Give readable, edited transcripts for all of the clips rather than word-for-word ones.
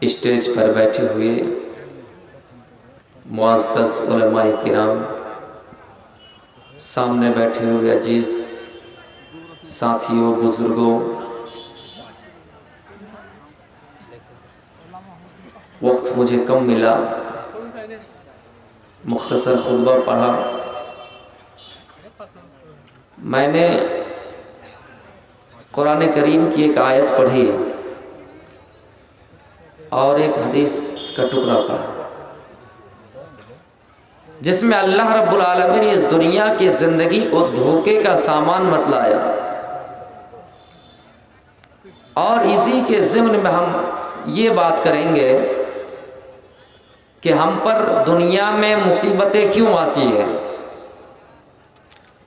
Stage پر بیٹھے ہوئے معزز علماء کرام، سامنے بیٹھے ہوئے عزیز ساتھیوں، بزرگوں، وقت مجھے کم ملا، مختصر خطبہ پڑھا۔ میں نے قرآن کریم کی ایک آیت پڑھی اور ایک حدیث کا ٹکڑا پڑھا، جس میں اللہ رب العالمین نے اس دنیا کی زندگی کو دھوکے کا سامان بتلایا، اور اسی کے ضمن میں ہم یہ بات کریں گے کہ ہم پر دنیا میں مصیبتیں کیوں آتی ہیں۔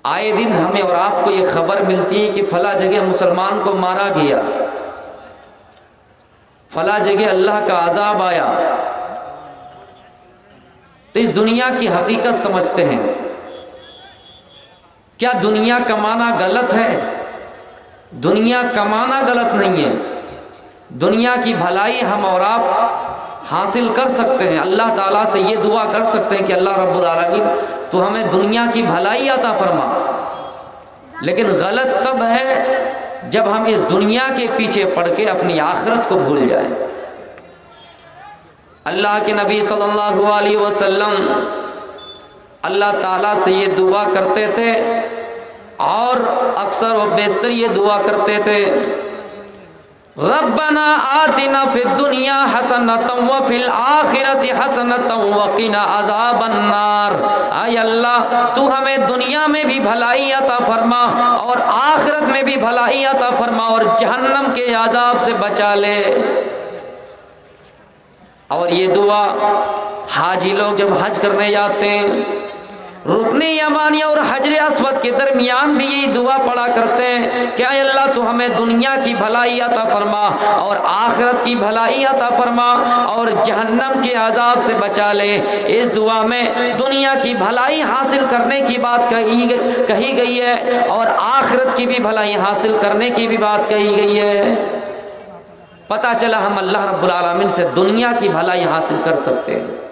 آئے دن ہمیں اور آپ کو یہ خبر ملتی ہے کہ فلاں جگہ مسلمان کو مارا گیا، فلاں جگہ اللہ کا عذاب آیا۔ تو اس دنیا کی حقیقت سمجھتے ہیں۔ کیا دنیا کمانا غلط ہے؟ دنیا کمانا غلط نہیں ہے، دنیا کی بھلائی ہم اور آپ حاصل کر سکتے ہیں۔ اللہ تعالیٰ سے یہ دعا کر سکتے ہیں کہ اللہ رب العالمین تو ہمیں دنیا کی بھلائی عطا فرما، لیکن غلط تب ہے جب ہم اس دنیا کے پیچھے پڑ کے اپنی آخرت کو بھول جائیں۔ اللہ کے نبی صلی اللہ علیہ وسلم اللہ تعالیٰ سے یہ دعا کرتے تھے، اور اکثر و بیشتر یہ دعا کرتے تھے، ربنا آتنا فی الدنیا حسنۃ وفی الآخرۃ حسنۃ وقنا عذاب النار۔ اے اللہ تو ہمیں دنیا میں بھی بھلائی عطا فرما اور آخرت میں بھی بھلائی عطا فرما، اور جہنم کے عذاب سے بچا لے۔ اور یہ دعا حاجی لوگ جب حج کرنے جاتے ہیں، رکن یمانی اور حجر اسود کے درمیان بھی یہی دعا پڑھا کرتے ہیں کہ اے اللہ تو ہمیں دنیا کی بھلائی عطا فرما اور آخرت کی بھلائی عطا فرما اور جہنم کے عذاب سے بچا لے۔ اس دعا میں دنیا کی بھلائی حاصل کرنے کی بات کہی گئی ہے، اور آخرت کی بھی بھلائی حاصل کرنے کی بھی بات کہی گئی ہے۔ پتہ چلا ہم اللہ رب العالمین سے دنیا کی بھلائی حاصل کر سکتے ہیں۔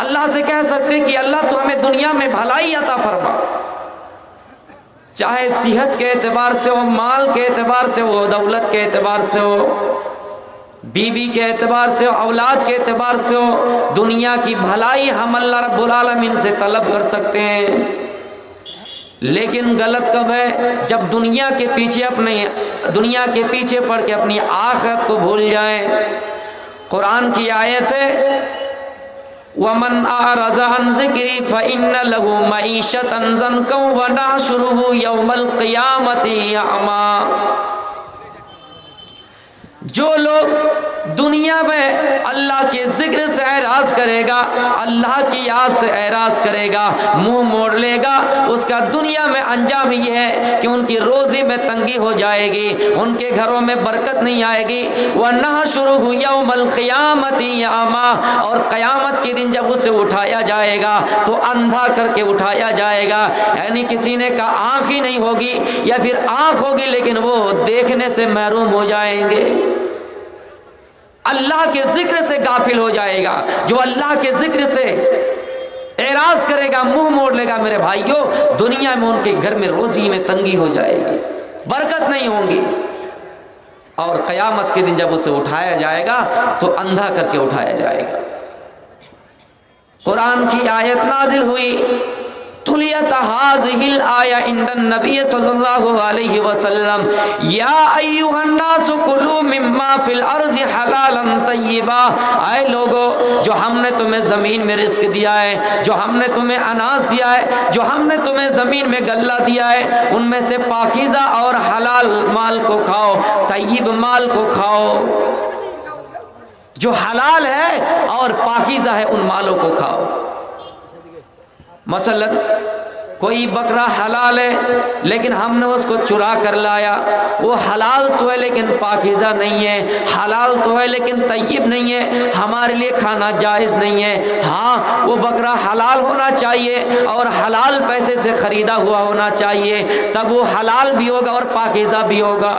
اللہ سے کہہ سکتے کہ اللہ تو ہمیں دنیا میں بھلائی عطا فرما، چاہے صحت کے اعتبار سے ہو، مال کے اعتبار سے ہو، دولت کے اعتبار سے ہو، بیوی کے اعتبار سے ہو، اولاد کے اعتبار سے ہو، دنیا کی بھلائی ہم اللہ رب العالمین سے طلب کر سکتے ہیں۔ لیکن غلط کب ہے؟ جب دنیا کے پیچھے پڑ کے اپنی آخرت کو بھول جائیں۔ قرآن کی آیت ہے، وَمَنْ أَعْرَضَ عَنْ ذِكْرِي فَإِنَّ لَهُ مَعِيشَةً ضَنْكًا وَنَحْشُرُهُ يَوْمَ الْقِيَامَةِ أَعْمَى۔ جو لوگ دنیا میں اللہ کے ذکر سے اعراض کرے گا، اللہ کی یاد سے اعراض کرے گا، منہ موڑ لے گا، اس کا دنیا میں انجام یہ ہے کہ ان کی روزی میں تنگی ہو جائے گی، ان کے گھروں میں برکت نہیں آئے گی۔ وَنَحْشُرُهُ يَوْمَ الْقِيَامَةِ أَعْمَى، اور قیامت کے دن جب اسے اٹھایا جائے گا تو اندھا کر کے اٹھایا جائے گا، یعنی کسی نے کہا آنکھ ہی نہیں ہوگی، یا پھر آنکھ ہوگی لیکن وہ دیکھنے سے محروم ہو جائیں گے، اللہ کے ذکر سے غافل ہو جائے گا۔ جو اللہ کے ذکر سے اعراض کرے گا، منہ موڑ لے گا، میرے بھائیوں دنیا میں ان کے گھر میں روزی میں تنگی ہو جائے گی، برکت نہیں ہوں گی، اور قیامت کے دن جب اسے اٹھایا جائے گا تو اندھا کر کے اٹھایا جائے گا۔ قرآن کی آیت نازل ہوئی، تلیت هذه الآیہ عند النبی صلی اللہ علیہ وسلم، یا ایھا الناس کلوا مما فی الارض حلالا طیبا۔ اے لوگو، جو ہم نے تمہیں زمین میں رزق دیا ہے، جو ہم نے تمہیں اناج دیا ہے، جو ہم نے تمہیں زمین میں غلہ دیا ہے، ان میں سے پاکیزہ اور حلال مال کو کھاؤ، طیب مال کو کھاؤ، جو حلال ہے اور پاکیزہ ہے ان مالوں کو کھاؤ۔ مثلا کوئی بکرا حلال ہے لیکن ہم نے اس کو چرا کر لایا، وہ حلال تو ہے لیکن پاکیزہ نہیں ہے، حلال تو ہے لیکن طیب نہیں ہے، ہمارے لیے کھانا جائز نہیں ہے۔ ہاں وہ بکرا حلال ہونا چاہیے اور حلال پیسے سے خریدا ہوا ہونا چاہیے، تب وہ حلال بھی ہوگا اور پاکیزہ بھی ہوگا۔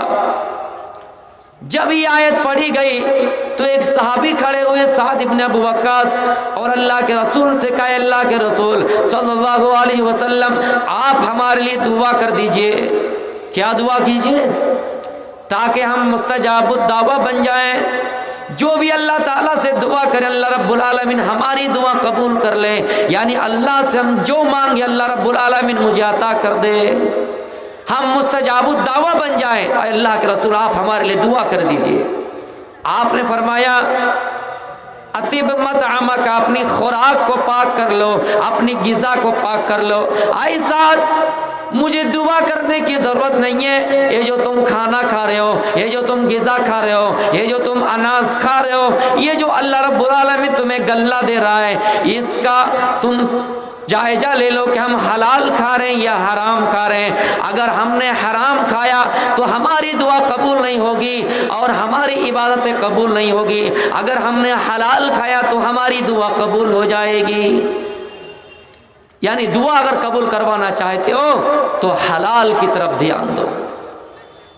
جب یہ آیت پڑھی گئی تو ایک صحابی کھڑے ہوئے سعد ابن ابو وقاص اور اللہ کے رسول سے کہا اللہ کے رسول صلی اللہ علیہ وسلم آپ ہمارے لیے دعا کر دیجئے۔ کیا دعا کیجئے؟ تاکہ ہم مستجاب الدعوہ بن جائیں، جو بھی اللہ تعالیٰ سے دعا کرے اللہ رب العالمین ہماری دعا قبول کر لے، یعنی اللہ سے ہم جو مانگے اللہ رب العالمین مجھے عطا کر دے، ہم مستجاب الدعوہ بن جائیں۔ اے اللہ کے رسول آپ ہمارے لیے دعا کر دیجئے۔ آپ نے فرمایا اطیب مطعمک، اپنی خوراک کو پاک کر لو، اپنی غذا کو پاک کر لو۔ اے سعد مجھے دعا کرنے کی ضرورت نہیں ہے، یہ جو تم کھانا کھا رہے ہو، یہ جو تم غذا کھا رہے ہو، یہ جو تم اناج کھا رہے ہو، یہ جو اللہ رب العالمین تمہیں غلہ دے رہا ہے، اس کا تم جائزہ لے لو کہ ہم حلال کھا رہے ہیں یا حرام کھا رہے ہیں۔ اگر ہم نے حرام کھایا تو ہماری دعا قبول نہیں ہوگی اور ہماری عبادتیں قبول نہیں ہوگی، اگر ہم نے حلال کھایا تو ہماری دعا قبول ہو جائے گی۔ یعنی دعا اگر قبول کروانا چاہتے ہو تو حلال کی طرف دھیان دو۔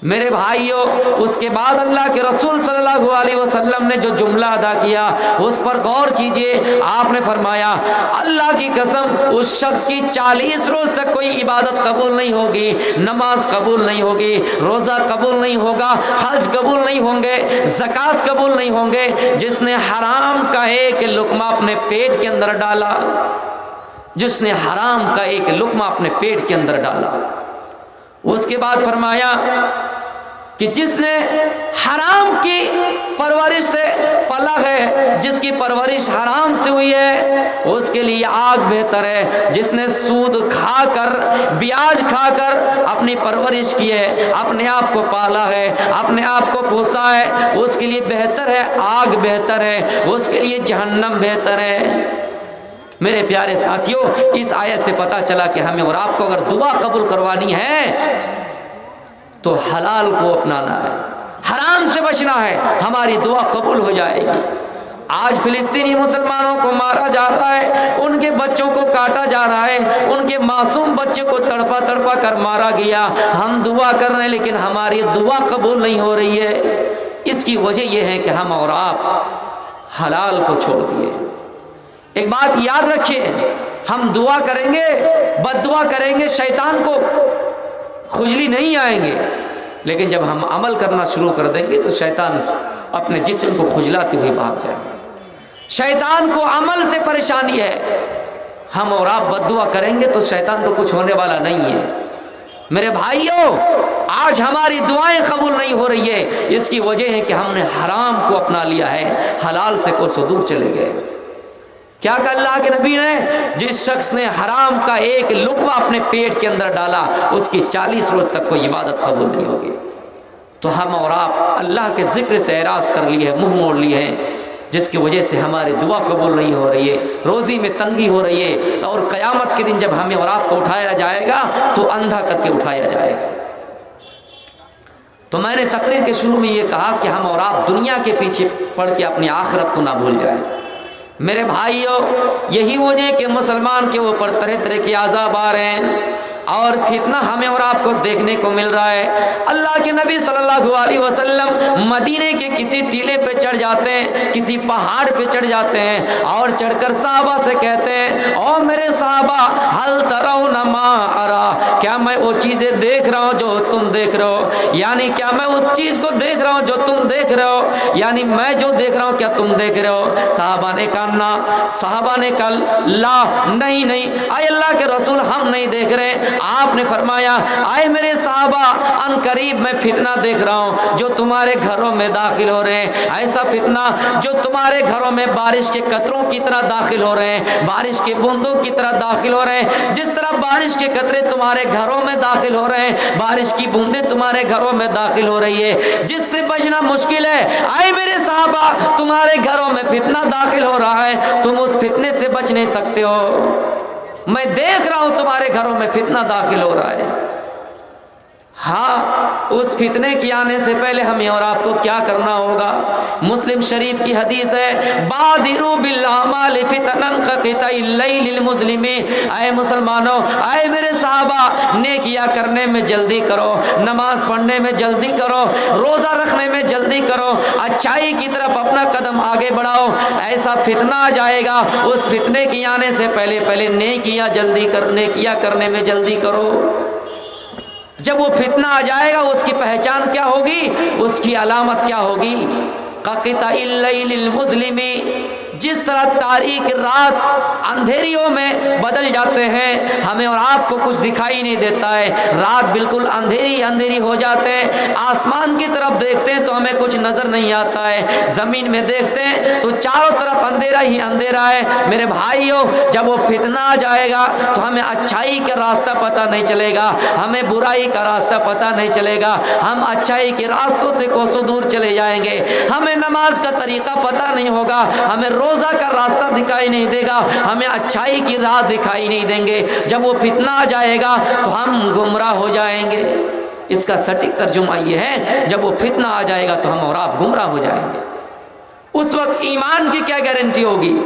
میرے بھائیوں، اس کے بعد اللہ کے رسول صلی اللہ علیہ وسلم نے جو جملہ ادا کیا اس پر غور کیجئے۔ آپ نے فرمایا اللہ کی قسم اس شخص کی 40 روز تک کوئی عبادت قبول نہیں ہوگی، نماز قبول نہیں ہوگی، روزہ قبول نہیں ہوگا، حج قبول نہیں ہوں گے، زکوٰۃ قبول نہیں ہوں گے، جس نے حرام کا ایک لقمہ اپنے پیٹ کے اندر ڈالا، جس نے حرام کا ایک لقمہ اپنے پیٹ کے اندر ڈالا۔ اس کے بعد فرمایا کہ جس نے حرام کی پرورش سے پلا ہے، جس کی پرورش حرام سے ہوئی ہے، اس کے لیے آگ بہتر ہے۔ جس نے سود کھا کر، بیاج کھا کر اپنی پرورش کی ہے، اپنے آپ کو پالا ہے، اپنے آپ کو پوسا ہے، اس کے لیے بہتر ہے، آگ بہتر ہے، اس کے لیے جہنم بہتر ہے۔ میرے پیارے ساتھیوں، اس آیت سے پتہ چلا کہ ہمیں اور آپ کو اگر دعا قبول کروانی ہے تو حلال کو اپنانا ہے، حرام سے بچنا ہے، ہماری دعا قبول ہو جائے گی۔ آج فلسطینی مسلمانوں کو مارا جا رہا ہے، ان کے بچوں کو کاٹا جا رہا ہے، ان کے معصوم بچے کو تڑپا تڑپا کر مارا گیا، ہم دعا کر رہے ہیں لیکن ہماری دعا قبول نہیں ہو رہی ہے۔ اس کی وجہ یہ ہے کہ ہم اور آپ حلال کو چھوڑ دیے۔ ایک بات یاد رکھیے، ہم دعا کریں گے، بد دعا کریں گے، شیطان کو خجلی نہیں آئیں گے، لیکن جب ہم عمل کرنا شروع کر دیں گے تو شیطان اپنے جسم کو کھجلاتے ہوئے بھاگ جائے گا۔ شیطان کو عمل سے پریشانی ہے، ہم اور آپ بد دعا کریں گے تو شیطان کو کچھ ہونے والا نہیں ہے۔ میرے بھائیوں، آج ہماری دعائیں قبول نہیں ہو رہی ہے، اس کی وجہ ہے کہ ہم نے حرام کو اپنا لیا ہے، حلال سے کوسوں دور چلے گئے۔ کیا کہ اللہ کے نبی نے جس شخص نے حرام کا ایک لقمہ اپنے پیٹ کے اندر ڈالا اس کی 40 روز تک کوئی عبادت قبول نہیں ہوگی۔ تو ہم اور آپ اللہ کے ذکر سے اعراض کر لیے ہیں، منہ موڑ لیے ہیں، جس کی وجہ سے ہماری دعا قبول نہیں ہو رہی ہے، روزی میں تنگی ہو رہی ہے، اور قیامت کے دن جب ہمیں اور آپ کو اٹھایا جائے گا تو اندھا کر کے اٹھایا جائے گا۔ تو میں نے تقریر کے شروع میں یہ کہا کہ ہم اور آپ دنیا کے پیچھے پڑھ کے اپنی آخرت کو نہ بھول جائیں۔ میرے بھائیوں، یہی وجہ ہے کہ مسلمان کے اوپر طرح طرح کے عذاب آ رہے ہیں اور فتنہ ہمیں اور آپ کو دیکھنے کو مل رہا ہے۔ اللہ کے نبی صلی اللہ علیہ وسلم مدینے کے کسی ٹیلے پہ چڑھ جاتے ہیں، کسی پہاڑ پہ چڑھ جاتے ہیں اور چڑھ کر صحابہ سے کہتے ہیں، او میرے صحابہ، حل ترون ما ارا، کیا میں وہ چیزیں دیکھ رہا ہوں جو تم دیکھ رہے ہو؟ یعنی کیا میں اس چیز کو دیکھ رہا ہوں جو تم دیکھ رہے ہو؟ یعنی میں جو دیکھ رہا ہوں کیا تم دیکھ رہے ہو؟ صحابہ نے کہا نا، صحابہ نے کہا لا، نہیں، اے اللہ کے رسول ہم نہیں دیکھ رہے۔ آپ نے فرمایا، آئے میرے صحابہ، ان قریب میں فتنہ دیکھ رہا ہوں جو تمہارے گھروں میں داخل ہو رہے ہیں، ایسا فتنہ جو تمہارے گھروں میں بارش کے قطروں کی طرح داخل ہو رہے ہیں، بارش کے بوندوں کی طرح داخل ہو رہے ہیں۔ جس طرح بارش کے قطرے تمہارے گھروں میں داخل ہو رہے ہیں، بارش کی بوندیں تمہارے گھروں میں داخل ہو رہی ہے، جس سے بچنا مشکل ہے۔ آئے میرے صحابہ، تمہارے گھروں میں فتنہ داخل ہو رہا ہے، تم اس فتنے سے بچ نہیں سکتے ہو، میں دیکھ رہا ہوں تمہارے گھروں میں فتنہ داخل ہو رہا ہے۔ ہاں اس فتنے کے آنے سے پہلے ہمیں اور آپ کو کیا کرنا ہوگا؟ مسلم شریف کی حدیث ہے بادروا بالاعمال فتنا كقطع الليل المظلم، اے مسلمانوں، اے میرے صحابہ، نیکیاں کرنے میں جلدی کرو، نماز پڑھنے میں جلدی کرو، روزہ رکھنے میں جلدی کرو، اچھائی کی طرف اپنا قدم آگے بڑھاؤ، ایسا فتنہ آ جائے گا، اس فتنے کے آنے سے پہلے نیکیاں کرنے میں جلدی کرو۔ جب وہ فتنہ آ جائے گا اس کی پہچان کیا ہوگی، اس کی علامت کیا ہوگی؟ قطع اللیل المظلم، جس طرح تاریک رات اندھیریوں میں بدل جاتے ہیں، ہمیں اور آپ کو کچھ دکھائی نہیں دیتا ہے، رات بالکل اندھیری ہو جاتے ہیں، آسمان کی طرف دیکھتے ہیں تو ہمیں کچھ نظر نہیں آتا ہے، زمین میں دیکھتے ہیں تو چاروں طرف اندھیرا ہی اندھیرا ہے۔ میرے بھائیوں، جب وہ فتنہ آ جائے گا تو ہمیں اچھائی کا راستہ پتہ نہیں چلے گا، ہمیں برائی کا راستہ پتہ نہیں چلے گا، ہم اچھائی کے راستوں سے کوسوں دور چلے جائیں گے، ہمیں نماز کا طریقہ پتہ نہیں ہوگا، ہمیں روزہ کا راستہ دکھائی نہیں دے گا، ہمیں اچھائی کی راہ دکھائی نہیں دیں گے۔ جب وہ فتنہ آ جائے گا تو ہم گمراہ ہو جائیں گے۔ اس کا سٹیک ترجمہ یہ ہے، جب وہ فتنہ آ جائے گا تو ہم اور آپ گمراہ ہو جائیں گے۔ اس وقت ایمان کی کیا گارنٹی ہوگی؟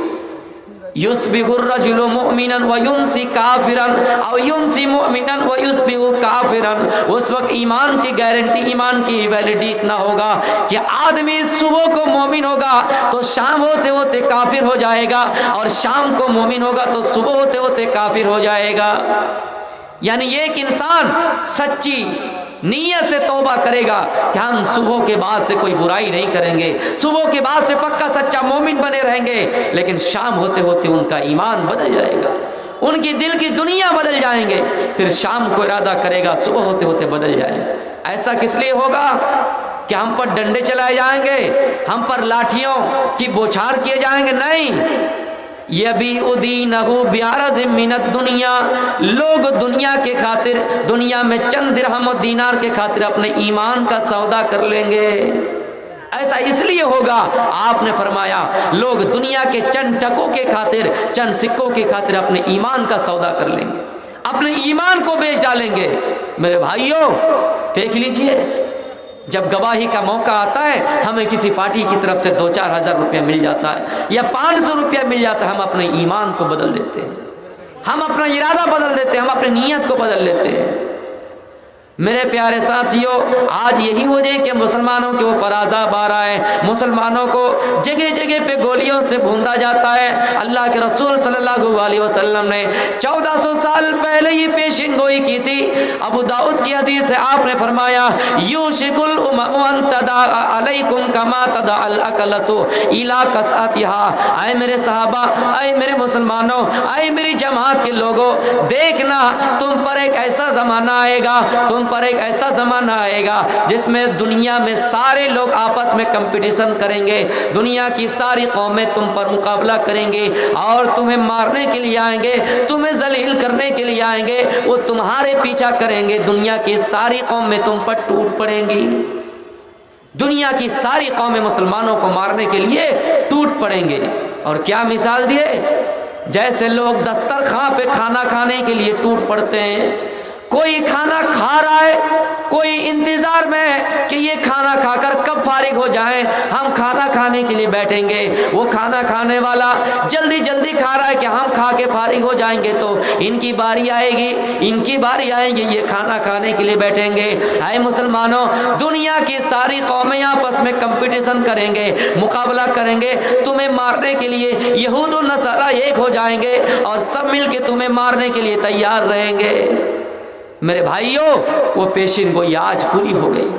یصبح الرجل مؤمنا ویمسی کافرا او یمسی مؤمنا ویصبح کافرا، اس وقت ایمان کی گارنٹی، ایمان کی ویلڈی اتنا ہوگا کہ آدمی صبح کو مومن ہوگا تو شام ہوتے ہوتے کافر ہو جائے گا، اور شام کو مومن ہوگا تو صبح ہوتے ہوتے کافر ہو جائے گا۔ یعنی ایک انسان سچی نیت سے توبہ کرے گا کہ ہم صبح کے بعد سے کوئی برائی نہیں کریں گے، صبح کے بعد سے پکا سچا مومن بنے رہیں گے، لیکن شام ہوتے ہوتے ان کا ایمان بدل جائے گا، ان کی دل کی دنیا بدل جائیں گے، پھر شام کو ارادہ کرے گا صبح ہوتے ہوتے بدل جائیں گے۔ ایسا کس لیے ہوگا کہ ہم پر ڈنڈے چلائے جائیں گے، ہم پر لاٹھیوں کی بوچھار کیے جائیں گے؟ نہیں، یبیع دینہ بعرض من الدنیا، لوگ دنیا کے خاطر، دنیا میں چند درہم و دینار کے خاطر اپنے ایمان کا سودا کر لیں گے۔ ایسا اس لیے ہوگا، آپ نے فرمایا لوگ دنیا کے چند ٹکوں کے خاطر، چند سکوں کے خاطر اپنے ایمان کا سودا کر لیں گے، اپنے ایمان کو بیچ ڈالیں گے۔ میرے بھائیوں دیکھ لیجئے، جب گواہی کا موقع آتا ہے، ہمیں کسی پارٹی کی طرف سے 2-4 ہزار روپیہ مل جاتا ہے یا 500 روپیہ مل جاتا ہے، ہم اپنے ایمان کو بدل دیتے ہیں، ہم اپنا ارادہ بدل دیتے ہیں، ہم اپنی نیت کو بدل لیتے ہیں۔ میرے پیارے ساتھیوں، آج یہی وجہ ہے کہ مسلمانوں کے اوپر عذاب آ رہا ہے، مسلمانوں کو جگہ جگہ پہ گولیوں سے بھوندا جاتا ہے۔ اللہ کے رسول صلی اللہ علیہ وسلم نے 1400 سال پہلے ہی پیشین گوئی کی تھی۔ ابو داؤد کی حدیث ہے، آپ نے فرمایا یوشک الامم ان تداع علیکم کما تداع الاکلۃ الی قصعتها، اے میرے صحابہ، اے میرے مسلمانوں، اے میری جماعت کے لوگوں، دیکھنا تم پر ایک ایسا زمانہ آئے گا، تم پر ایک ایسا زمانہ آئے گا جس میں دنیا میں سارے لوگ آپس میں کمپٹیشن کریں گے، دنیا کی ساری قومیں تم پر مقابلہ کریں گے اور تمہیں مارنے کے لیے آئیں گے، تمہیں ذلیل کرنے کے لیے آئیں گے، وہ تمہارے پیچھا کریں گے، دنیا کی ساری قومیں تم پر ٹوٹ پڑیں گی، دنیا کی ساری قومیں مسلمانوں کو مارنے کے لیے ٹوٹ پڑیں گے۔ اور کیا مثال دیے؟ جیسے لوگ دسترخوان پہ کھانا کھانے کے لیے ٹوٹ پڑتے ہیں، کوئی کھانا کھا رہا ہے، کوئی انتظار میں ہے کہ یہ کھانا کھا کر کب فارغ ہو جائیں، ہم کھانا کھانے کے لیے بیٹھیں گے، وہ کھانا کھانے والا جلدی جلدی کھا رہا ہے کہ ہم کھا کے فارغ ہو جائیں گے تو ان کی باری آئے گی، ان کی باری آئے گی، یہ کھانا کھانے کے لیے بیٹھیں گے۔ اے مسلمانوں، دنیا کی ساری قومیں آپس میں کمپٹیشن کریں گے، مقابلہ کریں گے تمہیں مارنے کے لیے، یہود و نصارہ ایک ہو جائیں گے اور سب مل کے تمہیں مارنے کے لیے تیار رہیں گے۔ میرے بھائیوں، وہ پیشین گوئی آج پوری ہو گئی،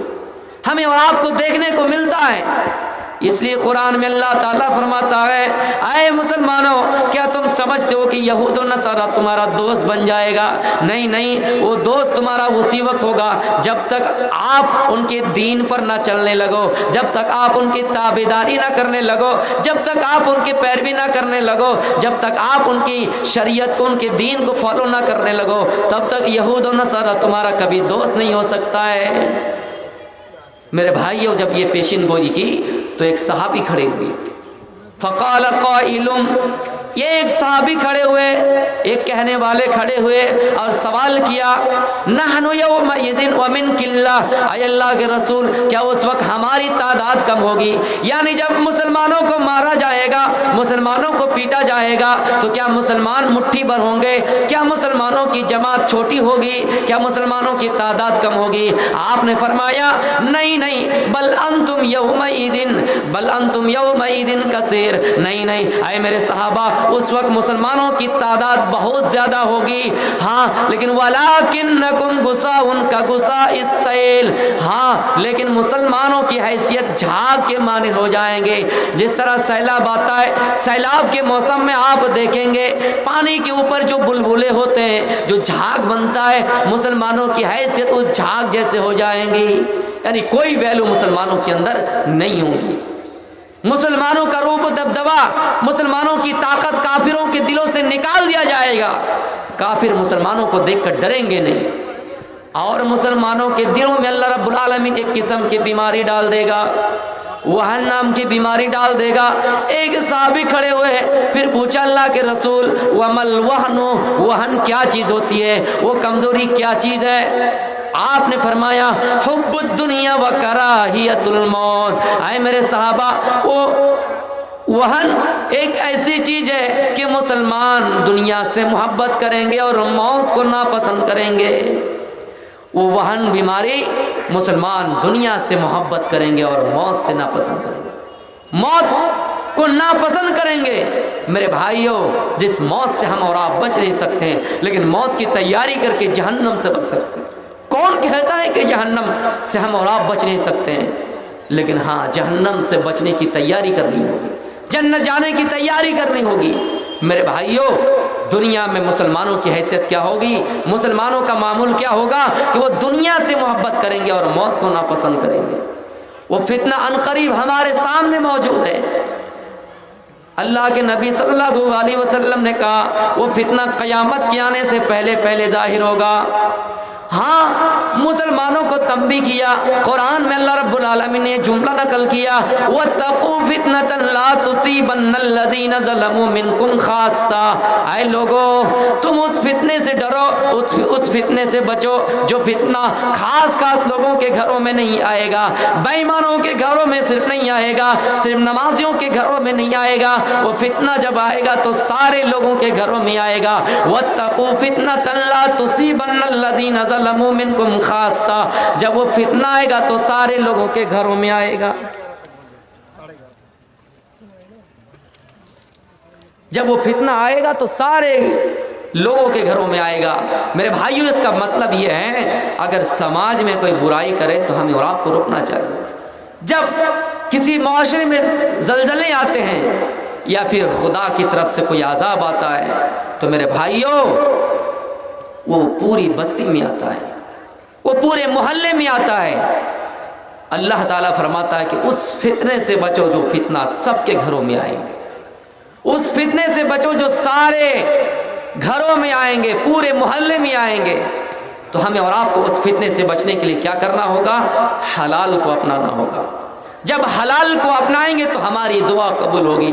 ہمیں اور آپ کو دیکھنے کو ملتا ہے۔ اس لیے قرآن میں اللہ تعالیٰ فرماتا ہے، اے مسلمانوں، کیا تم سمجھتے ہو کہ یہود و نصارہ تمہارا دوست بن جائے گا؟ نہیں نہیں، وہ دوست تمہارا اسی وقت ہوگا جب تک آپ ان کے دین پر نہ چلنے لگو، جب تک آپ ان کی تابعداری نہ کرنے لگو، جب تک آپ ان کی پیروی نہ کرنے لگو، جب تک آپ ان کی شریعت کو، ان کے دین کو فالو نہ کرنے لگو، تب تک یہود و نصارہ تمہارا کبھی دوست نہیں ہو سکتا ہے۔ میرے بھائیوں، جب یہ پیشین گوئی کی تو ایک صحابی کھڑے ہوئے، فقال قائل، یہ ایک صحابی کھڑے ہوئے، ایک کہنے والے کھڑے ہوئے اور سوال کیا، نحن یومئذ ومن قلہ، اے اللہ کے رسول کیا اس وقت ہماری تعداد کم ہوگی؟ یعنی جب مسلمانوں کو مارا جائے گا، مسلمانوں کو پیٹا جائے گا تو کیا مسلمان مٹھی بھر ہوں گے؟ کیا مسلمانوں کی جماعت چھوٹی ہوگی؟ کیا مسلمانوں کی تعداد کم ہوگی؟ آپ نے فرمایا نہیں نہیں، بل انتم یومئذ کثیر، نہیں نہیں اے میرے صحابہ، اس وقت مسلمانوں کی تعداد بہت زیادہ ہوگی، ہاں لیکن ولکنکم غثاء کغثاء السیل، ہاں لیکن مسلمانوں کی حیثیت جھاگ کے مانند ہو جائیں گے۔ جس طرح سیلاب آتا ہے، سیلاب کے موسم میں آپ دیکھیں گے پانی کے اوپر جو بلبلے ہوتے ہیں، جو جھاگ بنتا ہے، مسلمانوں کی حیثیت اس جھاگ جیسے ہو جائیں گی، یعنی کوئی ویلو مسلمانوں کے اندر نہیں ہوں گی۔ مسلمانوں کا روب و دبدبا، مسلمانوں کی طاقت کافروں کے دلوں سے نکال دیا جائے گا، کافر مسلمانوں کو دیکھ کر ڈریں گے نہیں، اور مسلمانوں کے دلوں میں اللہ رب العالمین ایک قسم کی بیماری ڈال دے گا، وہن نام کی بیماری ڈال دے گا۔ ایک صحابی کھڑے ہوئے، پھر پوچھا اللہ کے رسول ومل وہن، وہن کیا چیز ہوتی ہے، وہ کمزوری کیا چیز ہے؟ آپ نے فرمایا حب الدنیا و کراہیت الموت، اے میرے صحابہ وہ وہن ایک ایسی چیز ہے کہ مسلمان دنیا سے محبت کریں گے اور موت کو ناپسند کریں گے۔ وہ وہن بیماری، مسلمان دنیا سے محبت کریں گے اور موت سے ناپسند کریں گے، موت کو ناپسند کریں گے۔ میرے بھائیوں، جس موت سے ہم اور آپ بچ نہیں سکتے ہیں، لیکن موت کی تیاری کر کے جہنم سے بچ سکتے ہیں۔ کون کہتا ہے کہ جہنم سے ہم اور آپ بچ نہیں سکتے ہیں؟ لیکن ہاں، جہنم سے بچنے کی تیاری کرنی ہوگی، جنت جانے کی تیاری کرنی ہوگی۔ میرے بھائیوں، دنیا میں مسلمانوں کی حیثیت کیا ہوگی، مسلمانوں کا معمول کیا ہوگا کہ وہ دنیا سے محبت کریں گے اور موت کو ناپسند کریں گے۔ وہ فتنہ عنقریب ہمارے سامنے موجود ہے۔ اللہ کے نبی صلی اللہ علیہ وسلم نے کہا وہ فتنہ قیامت کے آنے سے پہلے پہلے ظاہر ہوگا۔ ہاں، مسلمانوں کو تنبیہ کیا، قرآن میں اللہ رب العالمین نے جملہ نقل کیا وَاتَّقُوا فِتْنَةً لَا تُصِيبَنَّ الَّذِينَ ظَلَمُوا مِنْكُمْ خَاصَّةً، اے لوگو تم اس فتنے سے ڈرو، اس فتنے سے بچو جو فتنہ خاص خاص لوگوں کے گھروں میں نہیں آئے گا، بے ایمانوں کے گھروں میں صرف نہیں آئے گا، صرف نمازیوں کے گھروں میں نہیں آئے گا، وہ فتنہ جب آئے گا تو سارے لوگوں کے گھروں میں آئے گا۔ وَاتَّقُوا فِتْنَةً لَا تُصِيبَنَّ الَّذِينَ ظَلَمُوا مِنْكُمْ خَاصَّةً، جب وہ فتنہ آئے گا تو سارے لوگوں کے گھروں میں آئے گا۔ جب وہ فتنہ آئے گا تو سارے لوگوں کے گھروں میں آئے گا۔ میرے بھائیوں، اس کا مطلب یہ ہے اگر سماج میں کوئی برائی کرے تو ہمیں اور آپ کو روکنا چاہیے۔ جب کسی معاشرے میں زلزلے آتے ہیں یا پھر خدا کی طرف سے کوئی عذاب آتا ہے تو میرے بھائیوں وہ پوری بستی میں آتا ہے، وہ پورے محلے میں آتا ہے۔ اللہ تعالیٰ فرماتا ہے کہ اس فتنے سے بچو جو فتنہ سب کے گھروں میں آئیں گے، اس فتنے سے بچو جو سارے گھروں میں آئیں گے، پورے محلے میں آئیں گے۔ تو ہمیں اور آپ کو اس فتنے سے بچنے کے لیے کیا کرنا ہوگا؟ حلال کو اپنانا ہوگا۔ جب حلال کو اپنائیں گے تو ہماری دعا قبول ہوگی۔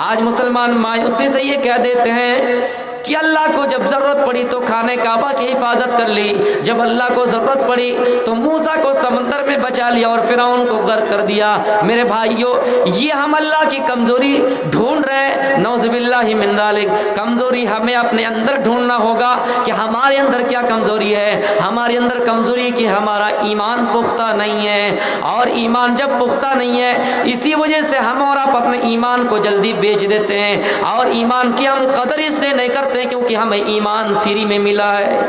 آج مسلمان مایوسی سے یہ کہہ دیتے ہیں کہ اللہ کو جب ضرورت پڑی تو خانہ کعبہ کی حفاظت کر لی، جب اللہ کو ضرورت پڑی تو موسیٰ کو سمندر میں بچا لیا اور فرعون کو غرق کر دیا۔ میرے بھائیوں، یہ ہم اللہ کی کمزوری ڈھونڈ رہے ہیں، نعوذ باللہ من ذالک۔ کمزوری ہمیں اپنے اندر ڈھونڈنا ہوگا کہ ہمارے اندر کیا کمزوری ہے۔ ہمارے اندر کمزوری کہ ہمارا ایمان پختہ نہیں ہے، اور ایمان جب پختہ نہیں ہے اسی وجہ سے ہم اور آپ اپنے ایمان کو جلدی بیچ دیتے ہیں، اور ایمان کی ہم قدر اس لیے نہیں کرتے کیونکہ ہمیں ایمان فری میں ملا ہے،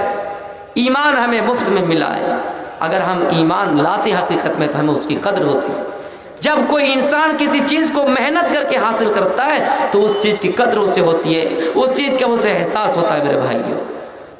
ایمان ہمیں مفت میں ملا ہے۔ اگر ہم ایمان لاتے حقیقت میں تو ہمیں اس کی قدر ہوتی ہے۔ جب کوئی انسان کسی چیز کو محنت کر کے حاصل کرتا ہے تو اس چیز کی قدر اسے ہوتی ہے، اس چیز کا اسے احساس ہوتا ہے۔ میرے بھائیوں،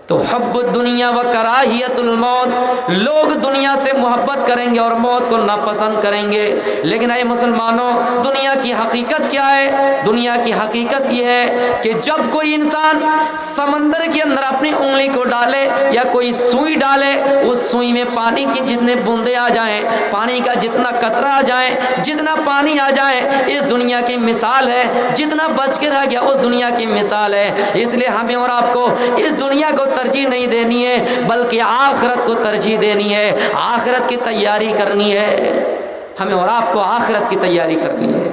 تو حب الدنیا و کراہیت الموت، لوگ دنیا سے محبت کریں گے اور موت کو ناپسند کریں گے۔ لیکن اے مسلمانوں، دنیا کی حقیقت کیا ہے؟ دنیا کی حقیقت یہ ہے کہ جب کوئی انسان سمندر کے اندر اپنی انگلی کو ڈالے یا کوئی سوئی ڈالے، اس سوئی میں پانی کی جتنے بوندے آ جائیں، پانی کا جتنا قطرہ آ جائے، جتنا پانی آ جائے، اس دنیا کی مثال ہے، جتنا بچ کے رہ گیا اس دنیا کی مثال ہے۔ اس لیے ہمیں اور آپ کو اس دنیا کو ترجیح نہیں دینی ہے، بلکہ آخرت کو ترجیح دینی ہے، آخرت کی تیاری کرنی ہے۔ ہمیں اور آپ کو آخرت کی تیاری کرنی ہے۔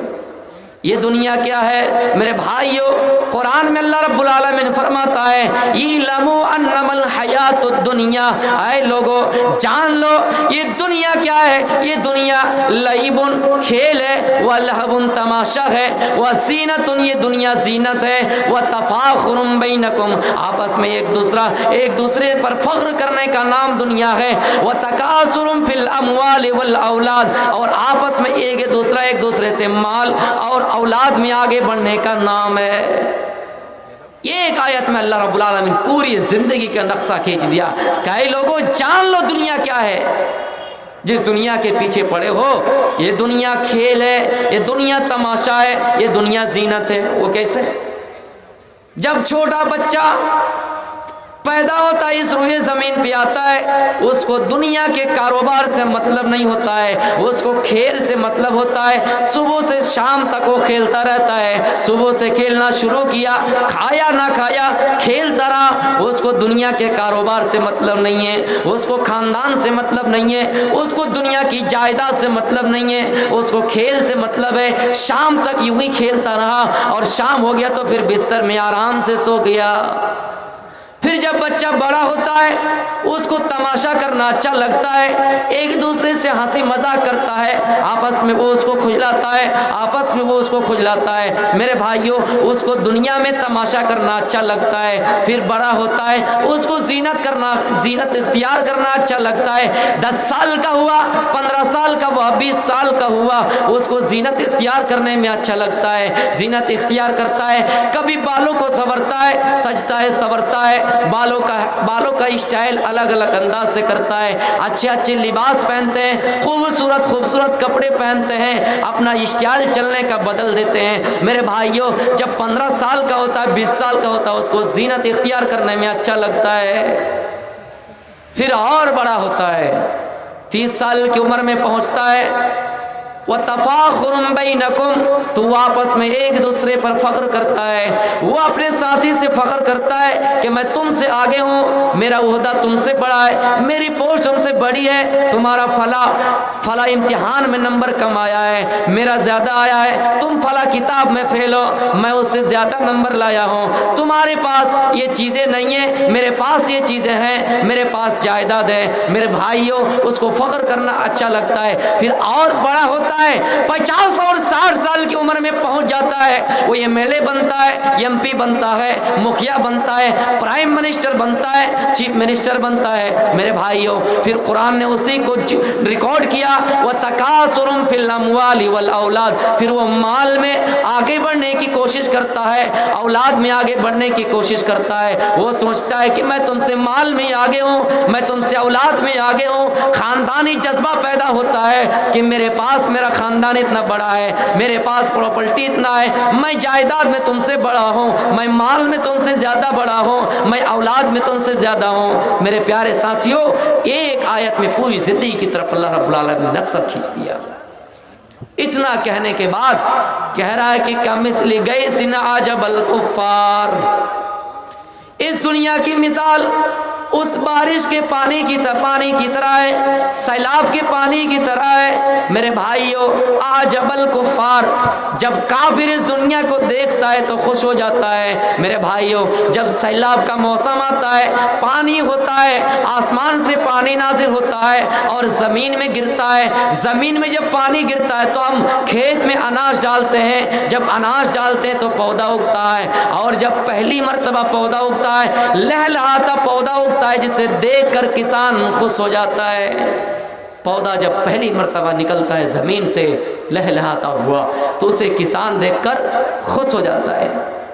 یہ دنیا کیا ہے میرے بھائیو؟ قرآن میں اللہ رب العالمین فرماتا ہے اعلموا انما الحیات الدنیا، اے لوگو جان لو یہ دنیا کیا ہے؟ یہ دنیا لعب کھیل ہے، ولہو تماشا ہے، وزینت یہ دنیا زینت ہے، وتفاخر بینکم آپس میں ایک دوسرے پر فخر کرنے کا نام دنیا ہے، وتکاثر فی الاموال والاولاد اور آپس میں ایک دوسرے سے مال اور اولاد میں آگے بڑھنے کا نام ہے۔ یہ ایک آیت میں اللہ رب العالمین پوری زندگی کا نقشہ کھینچ دیا کہ اے لوگوں جان لو دنیا کیا ہے۔ جس دنیا کے پیچھے پڑے ہو یہ دنیا کھیل ہے، یہ دنیا تماشا ہے، یہ دنیا زینت ہے۔ وہ کیسے؟ جب چھوٹا بچہ پیدا ہوتا ہے اس روئے زمین پہ آتا ہے، اس کو دنیا کے کاروبار سے مطلب نہیں ہوتا ہے، اس کو کھیل سے مطلب ہوتا ہے۔ صبح سے شام تک وہ کھیلتا رہتا ہے، صبح سے کھیلنا شروع کیا، کھایا نہ کھایا کھیلتا رہا۔ اس کو دنیا کے کاروبار سے مطلب نہیں ہے، اس کو خاندان سے مطلب نہیں ہے، اس کو دنیا کی جائیداد سے مطلب نہیں ہے، اس کو کھیل سے مطلب ہے۔ شام تک یوں ہی کھیلتا رہا اور شام ہو گیا تو پھر بستر میں آرام سے سو گیا۔ پھر جب بچہ بڑا ہوتا ہے اس کو تماشا کرنا اچھا لگتا ہے، ایک دوسرے سے ہنسی مذاق کرتا ہے، آپس میں وہ اس کو کھجلاتا ہے، آپس میں وہ اس کو کھجلاتا ہے۔ میرے بھائیوں اس کو دنیا میں تماشا کرنا اچھا لگتا ہے، پھر بڑا ہوتا ہے اس کو زینت اختیار کرنا اچھا لگتا ہے۔ 10 سال کا ہوا، 15 سال کا ہوا، 20 سال کا ہوا، اس کو زینت اختیار کرنے میں اچھا لگتا ہے، زینت اختیار کرتا ہے۔ کبھی بالوں کو سنورتا ہے، سجتا ہے، سنورتا ہے، بالوں کا اسٹائل الگ الگ انداز سے کرتا ہے، اچھے لباس پہنتے ہیں، خوبصورت کپڑے پہنتے ہیں، اپنا اسٹائل چلنے کا بدل دیتے ہیں۔ میرے بھائیوں جب 15 سال کا ہوتا ہے، 20 سال کا ہوتا ہے، اس کو زینت اختیار کرنے میں اچھا لگتا ہے۔ پھر اور بڑا ہوتا ہے، 30 سال کی عمر میں پہنچتا ہے، وَتَفَاخُرٌ بَيْنَكُمْ تو وہ آپس میں ایک دوسرے پر فخر کرتا ہے، وہ اپنے ساتھی سے فخر کرتا ہے کہ میں تم سے آگے ہوں، میرا عہدہ تم سے بڑا ہے، میری پوسٹ تم سے بڑی ہے، تمہارا فلاں امتحان میں نمبر کم آیا ہے، میرا زیادہ آیا ہے، تم فلاں کتاب میں فیل ہو، میں اس سے زیادہ نمبر لایا ہوں، تمہارے پاس یہ چیزیں نہیں ہیں، میرے پاس یہ چیزیں ہیں، میرے پاس جائیداد ہے۔ میرے بھائیوں اس کو فخر کرنا اچھا لگتا ہے۔ پھر اور بڑا ہوتا ہے، 50 اور 60 سال کی عمر میں پہنچ جاتا ہے، وہ ایم ایل اے بنتا ہے، ایم پی بنتا ہے، مکھیا بنتا ہے، پرائم منسٹر بنتا ہے، چیف منسٹر بنتا ہے۔ میرے بھائیوں پھر قرآن نے اسی کو ریکارڈ کیا، وَتَكَاثُرٌ فِي الْأَمْوَالِ وَالْأَوْلَادِ پھر وہ مال میں آگے بڑھنے کی کوشش کرتا ہے، اولاد میں آگے بڑھنے کی کوشش کرتا ہے۔ وہ سوچتا ہے کہ میں تم سے مال میں آگے ہوں، میں تم سے اولاد میں آگے ہوں، خاندانی جذبہ پیدا ہوتا ہے کہ میرے پاس میرا خاندان اتنا بڑا ہے، میرے پاس پراپرٹی اتنا ہے، میں جائیداد میں تم سے بڑا ہوں، میں مال میں تم سے زیادہ بڑا ہوں، میں اولاد میں تم سے زیادہ ہوں۔ میرے پیارے ساتھیوں ایک آیت میں پوری زندگی کی طرف اللہ رب العالمین نے نقشہ کھینچ دیا۔ اتنا کہنے کے بعد کہہ رہا ہے کہ کمثل غیث اعجب الکفار، اس دنیا کی مثال اس بارش کے پانی کی طرح ہے، سیلاب کے پانی کی طرح ہے۔ میرے بھائیوں اعجب الکفار جب کافر اس دنیا کو دیکھتا ہے تو خوش ہو جاتا ہے۔ میرے بھائیوں جب سیلاب کا موسم آتا ہے، پانی ہوتا ہے، آسمان سے پانی نازل ہوتا ہے اور زمین میں گرتا ہے، زمین میں جب پانی گرتا ہے تو ہم کھیت میں اناج ڈالتے ہیں، جب اناج ڈالتے ہیں تو پودا اگتا ہے، اور جب پہلی مرتبہ پودا اگتا ہے لہلہاتا پودا اگتا ہے جسے دیکھ کر کسان خوش ہو جاتا ہے۔ پودا جب پہلی مرتبہ نکلتا ہے زمین سے لہلہاتا ہوا تو اسے کسان دیکھ کر خوش ہو جاتا ہے۔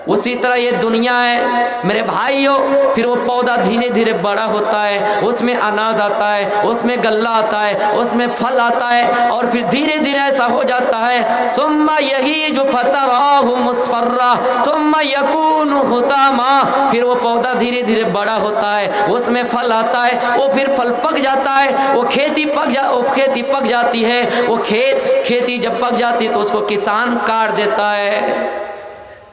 उसी तरह ये दुनिया है मेरे भाइयों। फिर वो पौधा धीरे धीरे बड़ा होता है, उसमें अनाज आता है, उसमें गल्ला आता है, उसमें फल आता है, और फिर धीरे धीरे ऐसा हो जाता है सुम्मा यही जो फतराहु मुस्फर्रा सुम्मा यकूनु हुतामा। फिर वो पौधा धीरे धीरे बड़ा होता है, उसमें फल आता है, वो फिर फल पक जाता है, वो खेती पक जाती है। वो खेती जब पक जाती है तो उसको किसान काट देता है,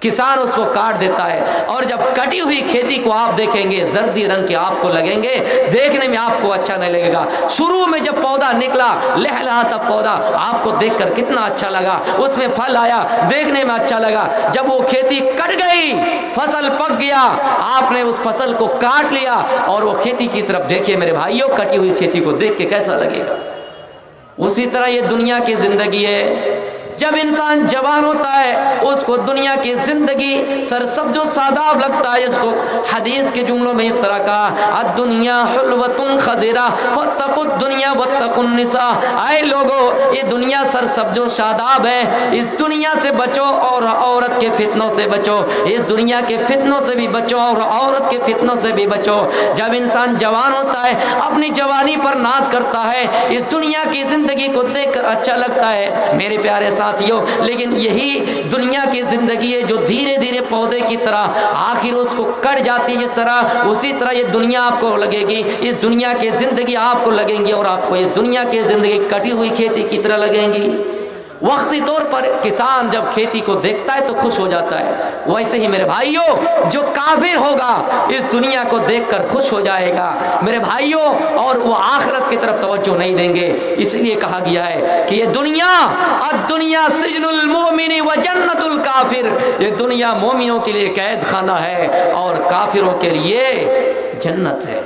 किसान उसको काट देता है। और जब कटी हुई खेती को आप देखेंगे जर्दी रंग के आपको लगेंगे, देखने में आपको अच्छा नहीं लगेगा। शुरू में जब पौधा निकला लहलहाता पौधा आपको देखकर कितना अच्छा लगा, उसमें फल आया, देखने में अच्छा लगा। जब वो खेती कट गई, फसल पक गया, आपने उस फसल को काट लिया और वो खेती की तरफ देखिए मेरे भाइयों, कटी हुई खेती को देख के कैसा लगेगा। उसी तरह ये दुनिया की जिंदगी है। जब इंसान जवान होता है उसको दुनिया की जिंदगी सरसब्जो सादाब लगता है। इसको हदीस के जुमलों में इस तरह कहा, अद्दुनिया हुल्वतुन खज़ीरा फत्तकुद दुनिया वत्तकुन निसा। आए लोगो, ये दुनिया सरसब्जो शादाब है, इस दुनिया से बचो और औरत के फितनों से बचो, इस दुनिया के फितनों से भी बचो और औरत के फितनों से भी बचो। जब इंसान जवान होता है अपनी जवानी पर नाज करता है, इस दुनिया की जिंदगी को देखकर अच्छा लगता है मेरे प्यारे साथियों। लेकिन यही दुनिया की जिंदगी है जो धीरे धीरे पौधे की तरह आखिर उसको कट जाती है जिस तरह, उसी तरह ये दुनिया आपको लगेगी, इस दुनिया की जिंदगी आपको लगेंगी और आपको इस दुनिया की जिंदगी कटी हुई खेती की तरह लगेंगी। वक्ती तौर पर किसान जब खेती को देखता है तो खुश हो जाता है, वैसे ही मेरे भाइयों जो काफिर होगा इस दुनिया को देखकर खुश हो जाएगा मेरे भाइयों, और वो आखिरत की तरफ तवज्जो नहीं देंगे। इसलिए कहा गया है कि ये दुनिया अद्दुनिया सिजनुल मोमिनी व जन्नतुल काफिर, ये दुनिया मोमिनों के लिए कैद खाना है और काफिरों के लिए जन्नत है।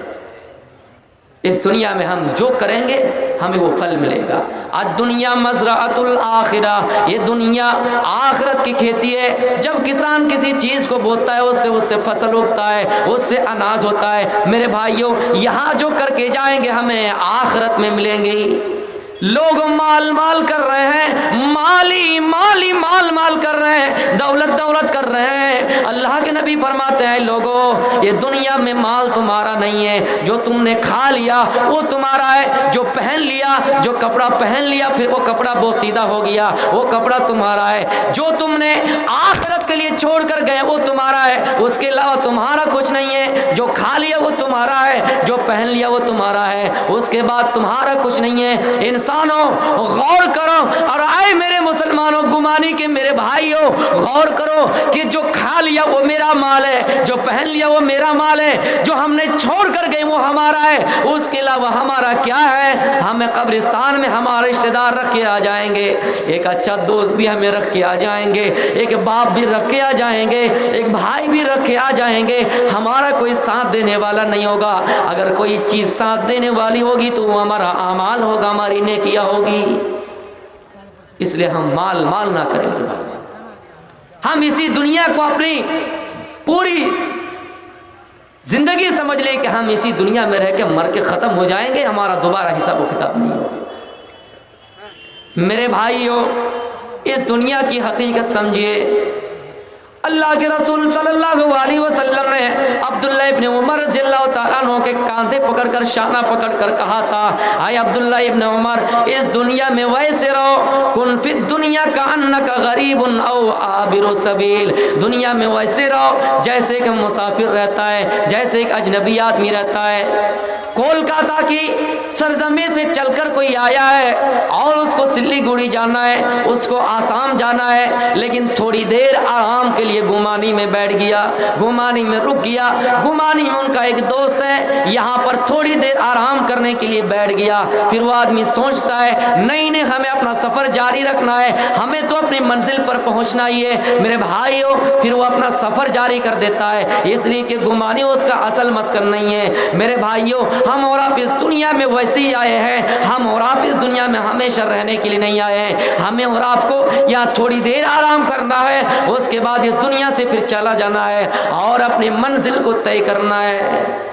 इस दुनिया में हम जो करेंगे हमें वो फल मिलेगा। अद्दुनिया मज़राअतुल आखिरा, ये दुनिया आखिरत की खेती है। जब किसान किसी चीज़ को बोता है उससे फसल उगता है, उससे अनाज होता है। मेरे भाइयों यहाँ जो करके जाएंगे हमें आखिरत में मिलेंगे। लोग माल माल कर रहे हैं, माली माली माल माल कर रहे हैं, दौलत दौलत कर रहे हैं। अल्लाह के नबी फरमाते हैं लोगों ये दुनिया में माल तुम्हारा नहीं है, जो तुमने खा लिया वो तुम्हारा है, जो पहन लिया, जो कपड़ा पहन लिया फिर वो कपड़ा बोसीदा हो गया वो कपड़ा तुम्हारा है, जो तुमने आखिरत के लिए छोड़ कर गए वो तुम्हारा है, उसके अलावा तुम्हारा कुछ नहीं है। जो खा लिया वो तुम्हारा है, जो पहन लिया वो तुम्हारा है, उसके बाद तुम्हारा कुछ नहीं है। इंसानों गौर करो, और आए मेरे मुसलमानों गुमानी के मेरे भाइयों गौर करो कि जो खा लिया वो मेरा माल है, जो पहन लिया वो मेरा माल है, जो हमने छोड़ कर गए वो हमारा है, उसके अलावा हमारा क्या है। हमें कब्रिस्तान में हमारे रिश्तेदार रख के आ जाएंगे, एक अच्छा दोस्त भी हमें रख के आ जाएंगे, एक बाप भी रख के आ जाएंगे, एक भाई भी रख के आ जाएंगे, हमारा कोई साथ देने वाला नहीं होगा। अगर कोई चीज साथ देने वाली होगी तो वो हमारा आमाल होगा, हमारी नेकियां होगी। इसलिए हम माल माल ना करें मेरे भाई, हम इसी दुनिया को अपनी पूरी जिंदगी समझ लें कि हम इसी दुनिया में रह के मर के खत्म हो जाएंगे, हमारा दोबारा हिसाब व किताब नहीं होगा। मेरे भाइयों इस दुनिया की हकीकत समझिए। अल्लाह के रसूल सल्लल्लाहु अलैहि वसल्लम ने अब्दुल्ला इब्न उमर रज़ियल्लाहु तआला अन्हु के कांधे पकड़कर शाना पकड़कर कहा था, आए अब्दुल्ला इब्न उमर इस दुनिया में वैसे रहो, कुन फिद दुनिया का अन्नका गरीबुन औ आबिरु सबील, दुनिया में वैसे रहो जैसे एक मुसाफिर रहता है, जैसे एक अजनबी आदमी रहता है। कोलकाता की सरजमी से चलकर कोई आया है और उसको सिल्लीगुड़ी जाना है, उसको आसाम जाना है, लेकिन थोड़ी देर आराम के लिए गुमानी में बैठ गया, गुमानी में रुक गया, गुमानी में उनका एक दोस्त है, यहाँ पर थोड़ी देर आराम करने के लिए बैठ गया। फिर वो आदमी सोचता है नहीं नहीं हमें अपना सफ़र जारी रखना है, हमें तो अपनी मंजिल पर पहुँचना ही है मेरे भाइयों। फिर वो अपना सफ़र जारी कर देता है, इसलिए कि गुमानी उसका असल मस्कन नहीं है। मेरे भाइयों हम और आप इस दुनिया में वैसे ही आए हैं, हम और आप इस दुनिया में हमेशा रहने के लिए नहीं आए हैं। हमें और आपको यहाँ थोड़ी देर आराम करना है, उसके बाद इस दुनिया से फिर चला जाना है और अपनी मंजिल को तय करना है।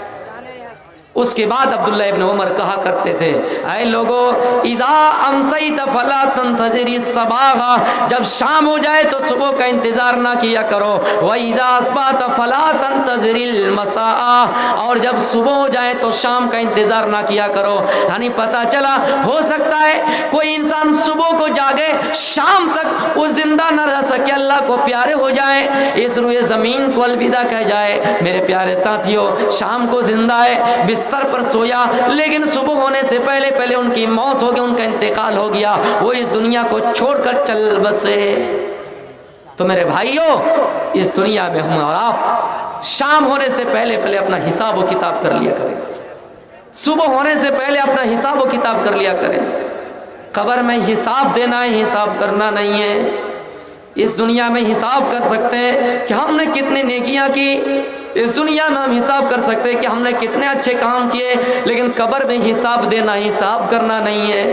उसके बाद अब्दुल्ला इब्न उमर कहा करते थे, ऐ लोगो इज़ा अमसैत फला तंतज़िरी सबाहा, जब शाम हो जाए तो सुबह का इंतज़ार ना किया करो, व इज़ा अस्बात फला तंतज़िरिल मसा, और जब सुबह हो जाए तो शाम का इंतज़ार ना किया करो। यानी पता चला हो सकता है कोई इंसान सुबह को जागे, शाम तक वो जिंदा न रह सके, अल्लाह को प्यारे हो जाए, इस रुए ज़मीन को अलविदा कह जाए। मेरे प्यारे साथियों, शाम को जिंदा है, बिस्तर पर सोया, लेकिन सुबह होने से पहले पहले उनकी मौत हो गई, उनका इंतकाल हो गया, वो इस दुनिया को छोड़कर चल बसे। तो मेरे भाइयों, इस दुनिया में हम और आप शाम होने से पहले पहले अपना हिसाब व किताब कर लिया करें, सुबह होने से पहले अपना हिसाब व किताब कर लिया करें। कब्र में हिसाब देना है, हिसाब करना नहीं है। इस दुनिया में हिसाब कर सकते हैं कि हमने कितनी नेकियां की, इस दुनिया में हम हिसाब कर सकते हैं कि हमने कितने अच्छे काम किए, लेकिन कब्र में हिसाब देना, हिसाब करना नहीं है।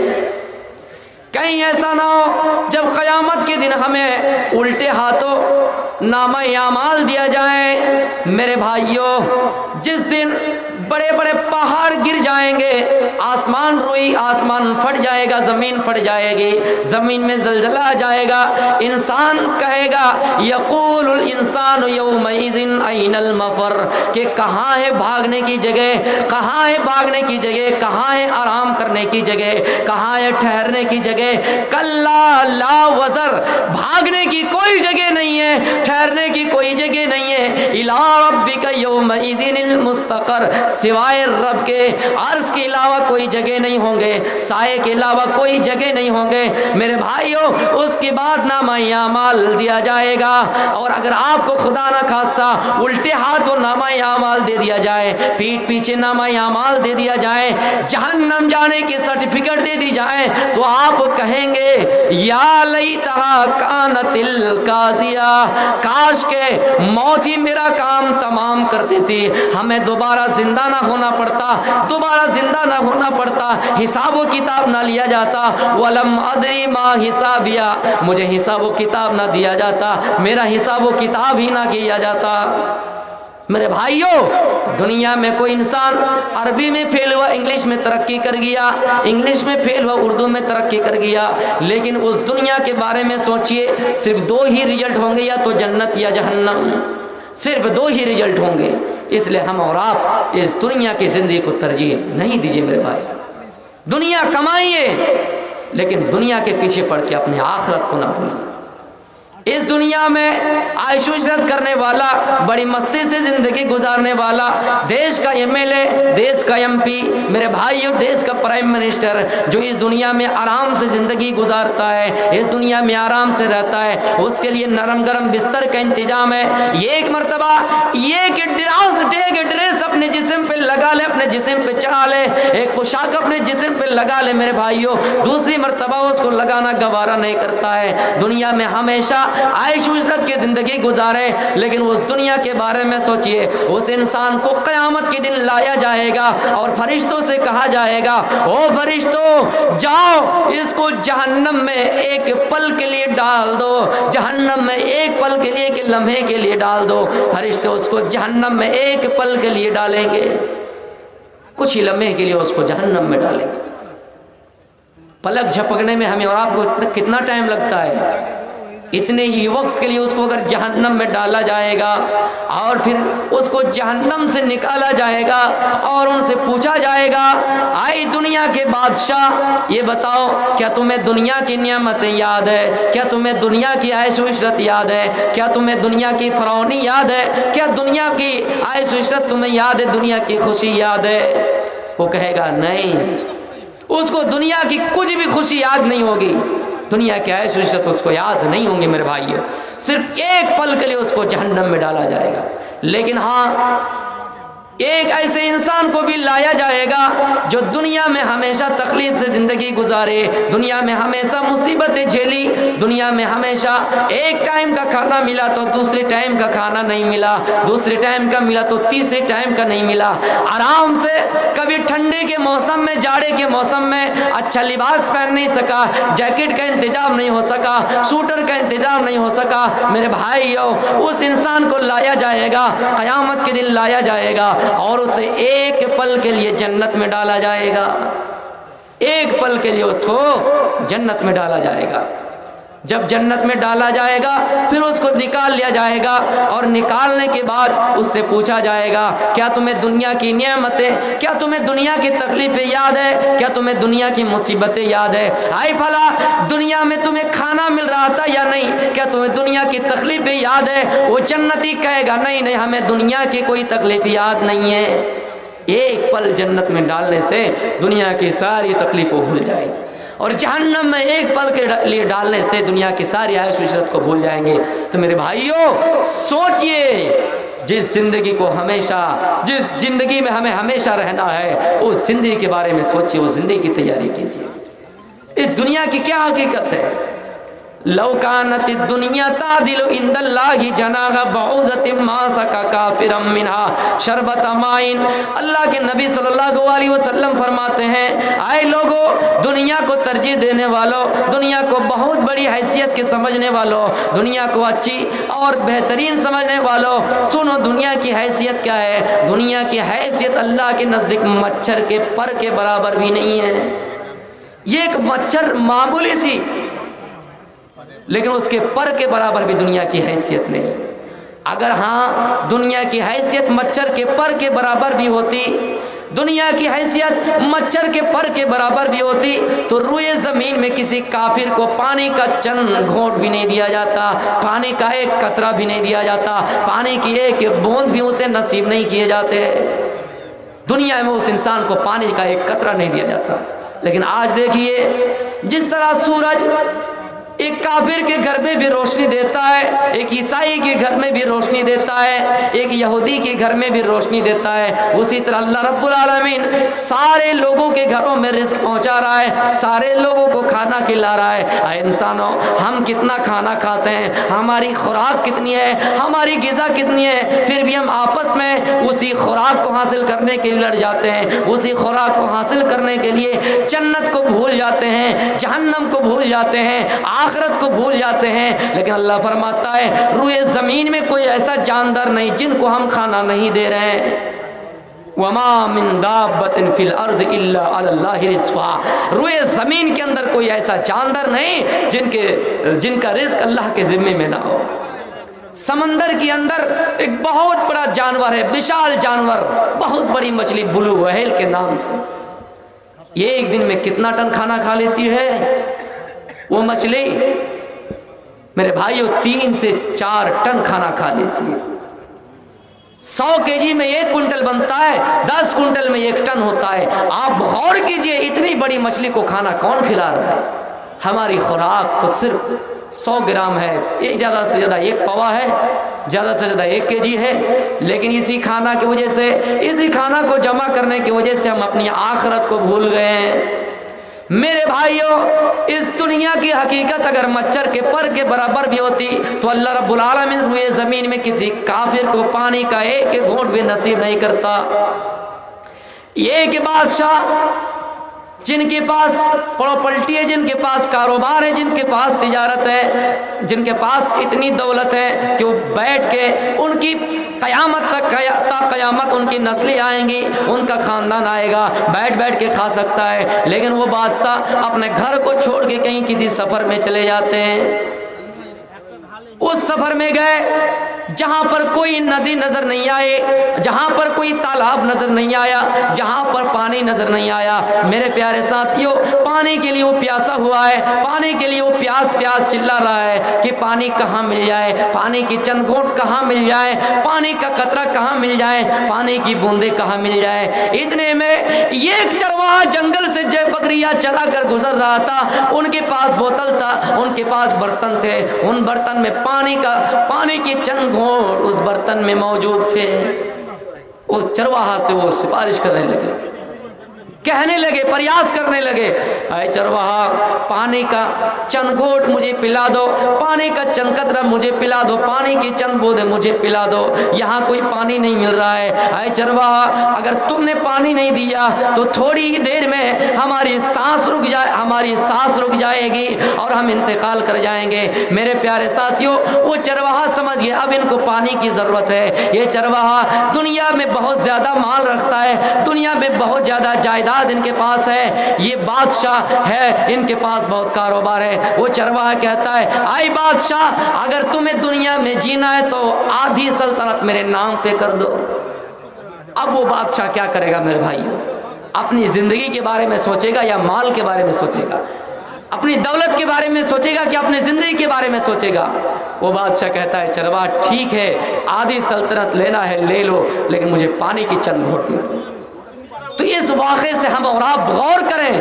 कहीं ऐसा ना हो जब क़यामत के दिन हमें उल्टे हाथों नामा आमाल दिया जाए। मेरे भाइयों, जिस दिन बड़े बड़े पहाड़ गिर जाएंगे, आसमान रोई, आसमान फट जाएगा, ज़मीन फट जाएगी, ज़मीन में ज़लज़ला आ जाएगा, इंसान कहेगा यक़ूलुल इंसान यौमइज़िन ऐनल मफ़र, कि कहाँ है भागने की जगह, कहाँ है भागने की जगह, कहाँ है आराम करने की जगह, कहाँ है ठहरने की जगह। कल्ला ला वज़र, भागने की कोई जगह नहीं है, ठहरने की कोई जगह नहीं है। इला रब्बिका यौमइज़िनिल मुस्तक़र, सिवाय रब के अर्श के अलावा कोई जगह नहीं होंगे, साए के अलावा कोई जगह नहीं होंगे। मेरे भाइयों, उसके बाद नामा आमाल दिया जाएगा, और अगर आपको खुदा ना खास्ता उल्टे हाथों नामा आमाल दे दिया जाए, पीठ पीछे नामा आमाल दे दिया जाए, जहन्नम जाने की सर्टिफिकेट दे दी जाए, तो आप कहेंगे या लैतहा कानतिल काज़िया, काश के मौत ही मेरा काम तमाम कर देती, हमें दोबारा जिंदा ना होना पड़ता, दोबारा जिंदा ना होना पड़ता, हिसाब व किताब ना लिया जाता। वलम अदरी मा हिसाबिया, मुझे हिसाब व किताब ना दिया जाता, मेरा हिसाब व किताब ही ना किया जाता। मेरे भाइयों, दुनिया में कोई इंसान अरबी में फेल हुआ, इंग्लिश में तरक्की कर गया, इंग्लिश में फेल हुआ, उर्दू में तरक्की कर गया, लेकिन उस दुनिया के बारे में सोचिए, सिर्फ दो ही रिजल्ट होंगे, या तो जन्नत या जहन्नम, सिर्फ दो ही रिजल्ट होंगे। इसलिए हम और आप इस दुनिया की जिंदगी को तरजीह नहीं दीजिए मेरे भाई। दुनिया कमाइए, लेकिन दुनिया के पीछे पड़ के अपने आखिरत को ना भूलिए। इस दुनिया में आयश इशरत करने वाला, बड़ी मस्ती से जिंदगी गुजारने वाला, देश का एमएलए, देश का एमपी, मेरे भाइयों देश का प्राइम मिनिस्टर, जो इस दुनिया में आराम से जिंदगी गुजारता है, इस दुनिया में आराम से रहता है, उसके लिए नरम गरम बिस्तर का इंतजाम है। ये एक मरतबा एक ड्रेस अपने जिस्म पे लगा ले, अपने जिस्म पे चढ़ा ले, एक पोशाक अपने जिस्म पे लगा ले मेरे भाइयों, दूसरी मरतबा उसको लगाना गवारा नहीं करता है। दुनिया में हमेशा आयश इशरत की जिंदगी गुजारे, लेकिन उस दुनिया के बारे में सोचिए, उस इंसान को क़यामत के दिन लाया जाएगा और फरिश्तों से कहा जाएगा, ओ फरिश्तों जाओ इसको जहन्नम में एक पल के लिए डाल दो, जहन्नम में एक पल के लिए, एक लम्हे के लिए डाल दो। फरिश्ते उसको जहन्नम में एक पल के लिए डालेंगे, कुछ ही लम्हे के लिए उसको जहन्नम में डालेंगे। पलक झपकने में हमें और आपको कितना टाइम लगता है, इतने ही वक्त के लिए उसको अगर जहन्नम में डाला जाएगा और फिर उसको जहन्नम से निकाला जाएगा और उनसे पूछा जाएगा, आई दुनिया के बादशाह ये बताओ, क्या तुम्हें दुनिया की नियामतें याद है, क्या तुम्हें दुनिया की आयश व इशरत याद है, क्या तुम्हें दुनिया की फरौनी याद है, क्या दुनिया की आयश व इशरत तुम्हें याद है, दुनिया की खुशी याद है? वो कहेगा नहीं, उसको दुनिया की कुछ भी खुशी याद नहीं होगी, दुनिया के ऐश इशरत उसको याद नहीं होंगे मेरे भाइयों। सिर्फ एक पल के लिए उसको जहन्नम में डाला जाएगा। लेकिन हाँ, एक ऐसे इंसान को भी लाया जाएगा जो दुनिया में हमेशा तकलीफ से ज़िंदगी गुजारे, दुनिया में हमेशा मुसीबतें झेली, दुनिया में हमेशा एक टाइम का खाना मिला तो दूसरे टाइम का खाना नहीं मिला, दूसरे टाइम का मिला तो तीसरे टाइम का नहीं मिला, आराम से कभी ठंडे के मौसम में, जाड़े के मौसम में अच्छा लिबास पहन नहीं सका, जैकेट का इंतजाम नहीं हो सका, सूटर का इंतजाम नहीं हो सका। मेरे भाइयों, उस इंसान को लाया जाएगा, क़यामत के दिन लाया जाएगा اور उसे एक पल के लिए जन्नत में डाला जाएगा, एक पल के लिए उसको जन्नत में डाला जाएगा। जब जन्नत में डाला जाएगा फिर उसको निकाल लिया जाएगा और निकालने के बाद उससे पूछा जाएगा क्या तुम्हें दुनिया की नियामतें, क्या तुम्हें दुनिया की तकलीफें याद है, क्या तुम्हें दुनिया की मुसीबतें याद है? आई फला, दुनिया में तुम्हें खाना मिल रहा था या नहीं? क्या तुम्हें दुनिया की तकलीफें याद है? वो जन्नती कहेगा नहीं नहीं, हमें दुनिया की कोई तकलीफ याद नहीं है। एक पल जन्नत में डालने से दुनिया की सारी तकलीफ को भूल जाएंगे और जहन्नम में एक पल के लिए डालने से दुनिया की सारी आयश इशरत को भूल जाएंगे। तो मेरे भाइयों सोचिए, जिस जिंदगी को हमेशा, जिस जिंदगी में हमें हमेशा रहना है उस जिंदगी के बारे में सोचिए, उस जिंदगी की तैयारी कीजिए। इस दुनिया की क्या हकीकत है? लौ कानत दुनिया तादिलु इंदल्लाहि जनाह बऊज़तिन मा सका काफिरम मिनहा शरबत माइन। अल्लाह के नबी सल्लल्लाहु अलैहि वसल्लम फरमाते हैं, आए लोगों, दुनिया को तरजीह देने वालों, दुनिया को बहुत बड़ी हैसियत के समझने वालों, दुनिया को अच्छी और बेहतरीन समझने वालों, सुनो दुनिया की हैसियत क्या है। दुनिया की हैसियत अल्लाह के नज़दीक मच्छर के पर के बराबर भी नहीं है। ये एक मच्छर मामूली सी, लेकिन उसके पर के बराबर भी दुनिया की हैसियत नहीं। अगर हाँ दुनिया की हैसियत मच्छर के पर के बराबर भी होती, दुनिया की हैसियत मच्छर के पर के बराबर भी होती तो रुए ज़मीन में किसी काफिर को पानी का चंद घोंट भी नहीं दिया जाता, पानी का एक कतरा भी नहीं दिया जाता, पानी की एक बूंद भी उसे नसीब नहीं किए जाते। दुनिया में उस इंसान को पानी का एक कतरा नहीं दिया जाता। लेकिन आज देखिए, जिस तरह सूरज एक काफिर के घर में भी रोशनी देता है, एक ईसाई के घर में भी रोशनी देता है, एक यहूदी के घर में भी रोशनी देता है, उसी तरह अल्लाह रब्बुल आलमीन सारे लोगों के घरों में रिस्क पहुंचा रहा है, सारे लोगों को खाना खिला रहा है। आए इंसानों, हम कितना खाना खाते हैं, हमारी खुराक कितनी है, हमारी ग़िज़ा कितनी है, फिर भी हम आपस में उसी खुराक को हासिल करने के लिए लड़ जाते हैं, उसी खुराक को हासिल करने के लिए जन्नत को भूल जाते हैं, जहन्नम को भूल जाते हैं, आखिरत को भूल जाते हैं। लेकिन अल्लाह फरमाता है रुए ज़मीन में कोई ऐसा जानदार नहीं जिनको हम खाना नहीं दे रहे हैं। वमा मिन दाब्बतिन फिल अर्ज़ इल्ला अलल्लाहि रिज़्क़ुहा। रुए ज़मीन के अंदर कोई ऐसा जानदार नहीं जिनका रिज़्क़ अल्लाह के ज़िम्मे में ना हो। समंदर के अंदर एक बहुत बड़ा जानवर है, विशाल जानवर, बहुत बड़ी मछली ब्लू व्हेल के नाम से। ये एक दिन में कितना टन खाना खा लेती है वो मछली? मेरे भाइयों 3 से 4 टन खाना खा लेती है। 100 केजी में 1 कुंटल बनता है, 10 कुंटल में 1 टन होता है। आप गौर कीजिए, इतनी बड़ी मछली को खाना कौन खिला रहा है? हमारी खुराक तो सिर्फ 100 ग्राम है, एक ज़्यादा से ज़्यादा 1 पवा है, ज़्यादा से ज़्यादा 1 केजी है। लेकिन इसी खाना की वजह से, इसी खाना को जमा करने की वजह से हम अपनी आखिरत को भूल गए हैं। मेरे भाइयों, इस दुनिया की हकीकत अगर मच्छर के पर के बराबर भी होती तो अल्लाह रब्बुल आलमीन रुए ज़मीन में किसी काफिर को पानी का एक घूंट भी नसीब नहीं करता। ये कि बादशाह जिनके पास प्रॉपर्टी है, जिनके पास कारोबार है, जिनके पास तिजारत है, जिनके पास इतनी दौलत है कि वो बैठ के उनकी क़यामत तक क़यामत उनकी नस्लें आएंगी, उनका ख़ानदान आएगा, बैठ बैठ के खा सकता है। लेकिन वो बादशाह अपने घर को छोड़ के कहीं किसी सफ़र में चले जाते हैं। उस सफ़र में गए जहाँ पर कोई नदी नज़र नहीं आए, जहाँ पर कोई तालाब नज़र नहीं आया, जहाँ पर पानी नज़र नहीं आया। मेरे प्यारे साथियों, पानी के लिए वो प्यासा हुआ है, पानी के लिए वो प्यास प्यास चिल्ला रहा है कि पानी कहाँ मिल जाए, पानी की चंद घूंट कहाँ मिल जाए, पानी का कतरा कहाँ मिल जाए, पानी की बूंदे कहाँ मिल जाए। इतने में एक चरवाहा जंगल से जय बकरियाँ चरा कर गुजर रहा था। उनके पास बोतल था, उनके पास बर्तन थे, उन बर्तन में पानी के चंद घूंट उस बर्तन में मौजूद थे। उस चरवाहा से वो सिफारिश करने लगे, कहने लगे, प्रयास करने लगे, ऐ चरवाहा पानी का चंद घोट मुझे पिला दो, पानी का चंद कतरा मुझे पिला दो, पानी की चंद बूंदें मुझे पिला दो, यहाँ कोई पानी नहीं मिल रहा है। ऐ चरवाहा अगर तुमने पानी नहीं दिया तो थोड़ी ही देर में हमारी सांस रुक जाएगी और हम इंतकाल कर जाएंगे। मेरे प्यारे साथियों, वो चरवाहा समझ गया अब इनको पानी की ज़रूरत है। ये चरवाहा दुनिया में बहुत ज़्यादा माल रखता है, दुनिया में बहुत ज़्यादा जायदाद इनके पास है, ये बादशाह है, इनके पास बहुत कारोबार है। वो चरवाहा कहता है, आई बादशाह अगर तुम्हें दुनिया में जीना है तो आधी सल्तनत मेरे नाम पे कर दो। अब वो बादशाह क्या करेगा मेरे भाइयों? अपनी जिंदगी के बारे में सोचेगा या माल के बारे में सोचेगा? अपनी दौलत के बारे में सोचेगा कि अपनी जिंदगी के बारे में सोचेगा? वो बादशाह कहता है, चरवाहा ठीक है, आधी सल्तनत लेना है ले लो, लेकिन मुझे पानी की चंद घोट दे दो। तो इस वाक़े से हम और आप गौर करें,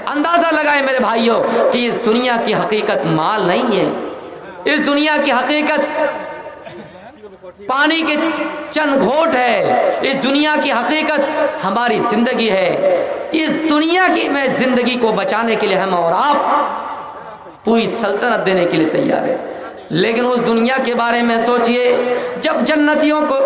अंदाज़ा लगाएं मेरे भाइयों कि इस दुनिया की हकीकत माल नहीं है, इस दुनिया की हकीकत पानी के चंद घोट है, इस दुनिया की हकीकत हमारी ज़िंदगी है। इस दुनिया की मैं ज़िंदगी को बचाने के लिए हम और आप पूरी सल्तनत देने के लिए तैयार है, लेकिन उस दुनिया के बारे में सोचिए, जब जन्नतियों को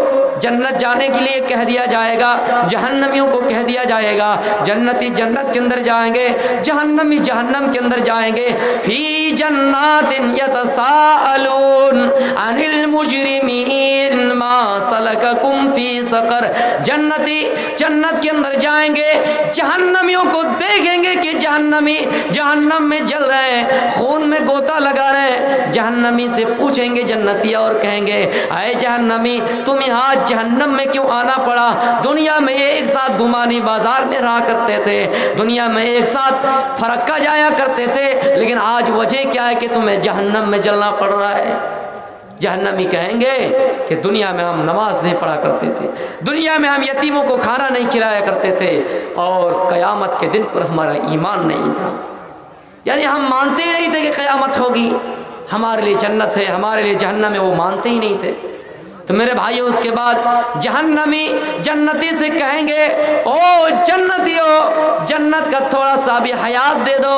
जन्नत जाने के लिए कह दिया जाएगा, जहन्नमियों को कह दिया जाएगा, जन्नती जन्नत के अंदर जाएंगे, जहन्नमी जहन्नम के अंदर जाएंगे। फी जन्नातिन यतसाअलून अनिल मुजरिमीन मा सलककुम फी सकर। जन्नती जन्नत के अंदर जाएंगे, जहन्नमियों को देखेंगे कि जहन्नमी जहन्नम में जल रहे हैं, खून में गोता लगा रहे हैं। जहन्नमी से पूछेंगे जन्नती और कहेंगे, ऐ जहन्नमी तुम्हें आज जहन्नम में क्यों आना पड़ा? दुनिया में एक साथ गुमानी बाजार में रहा करते थे, दुनिया में एक साथ फरक्का जाया करते थे, लेकिन आज वजह क्या है कि तुम्हें जहन्नम में जलना पड़ रहा है? जहन्नमी कहेंगे कि दुनिया में हम नमाज नहीं पढ़ा करते थे, दुनिया में हम यतीमों को खाना नहीं खिलाया करते थे, और क़यामत के दिन पर हमारा ईमान नहीं था, यानी हम मानते ही नहीं थे कि क़यामत होगी, हमारे लिए जन्नत है, हमारे लिए जहन्नम है, वो मानते ही नहीं थे। तो मेरे भाइयों, उसके बाद जहन्नमी जन्नती से कहेंगे, ओ जन्नतियों जन्नत का थोड़ा सा भी हयात दे दो,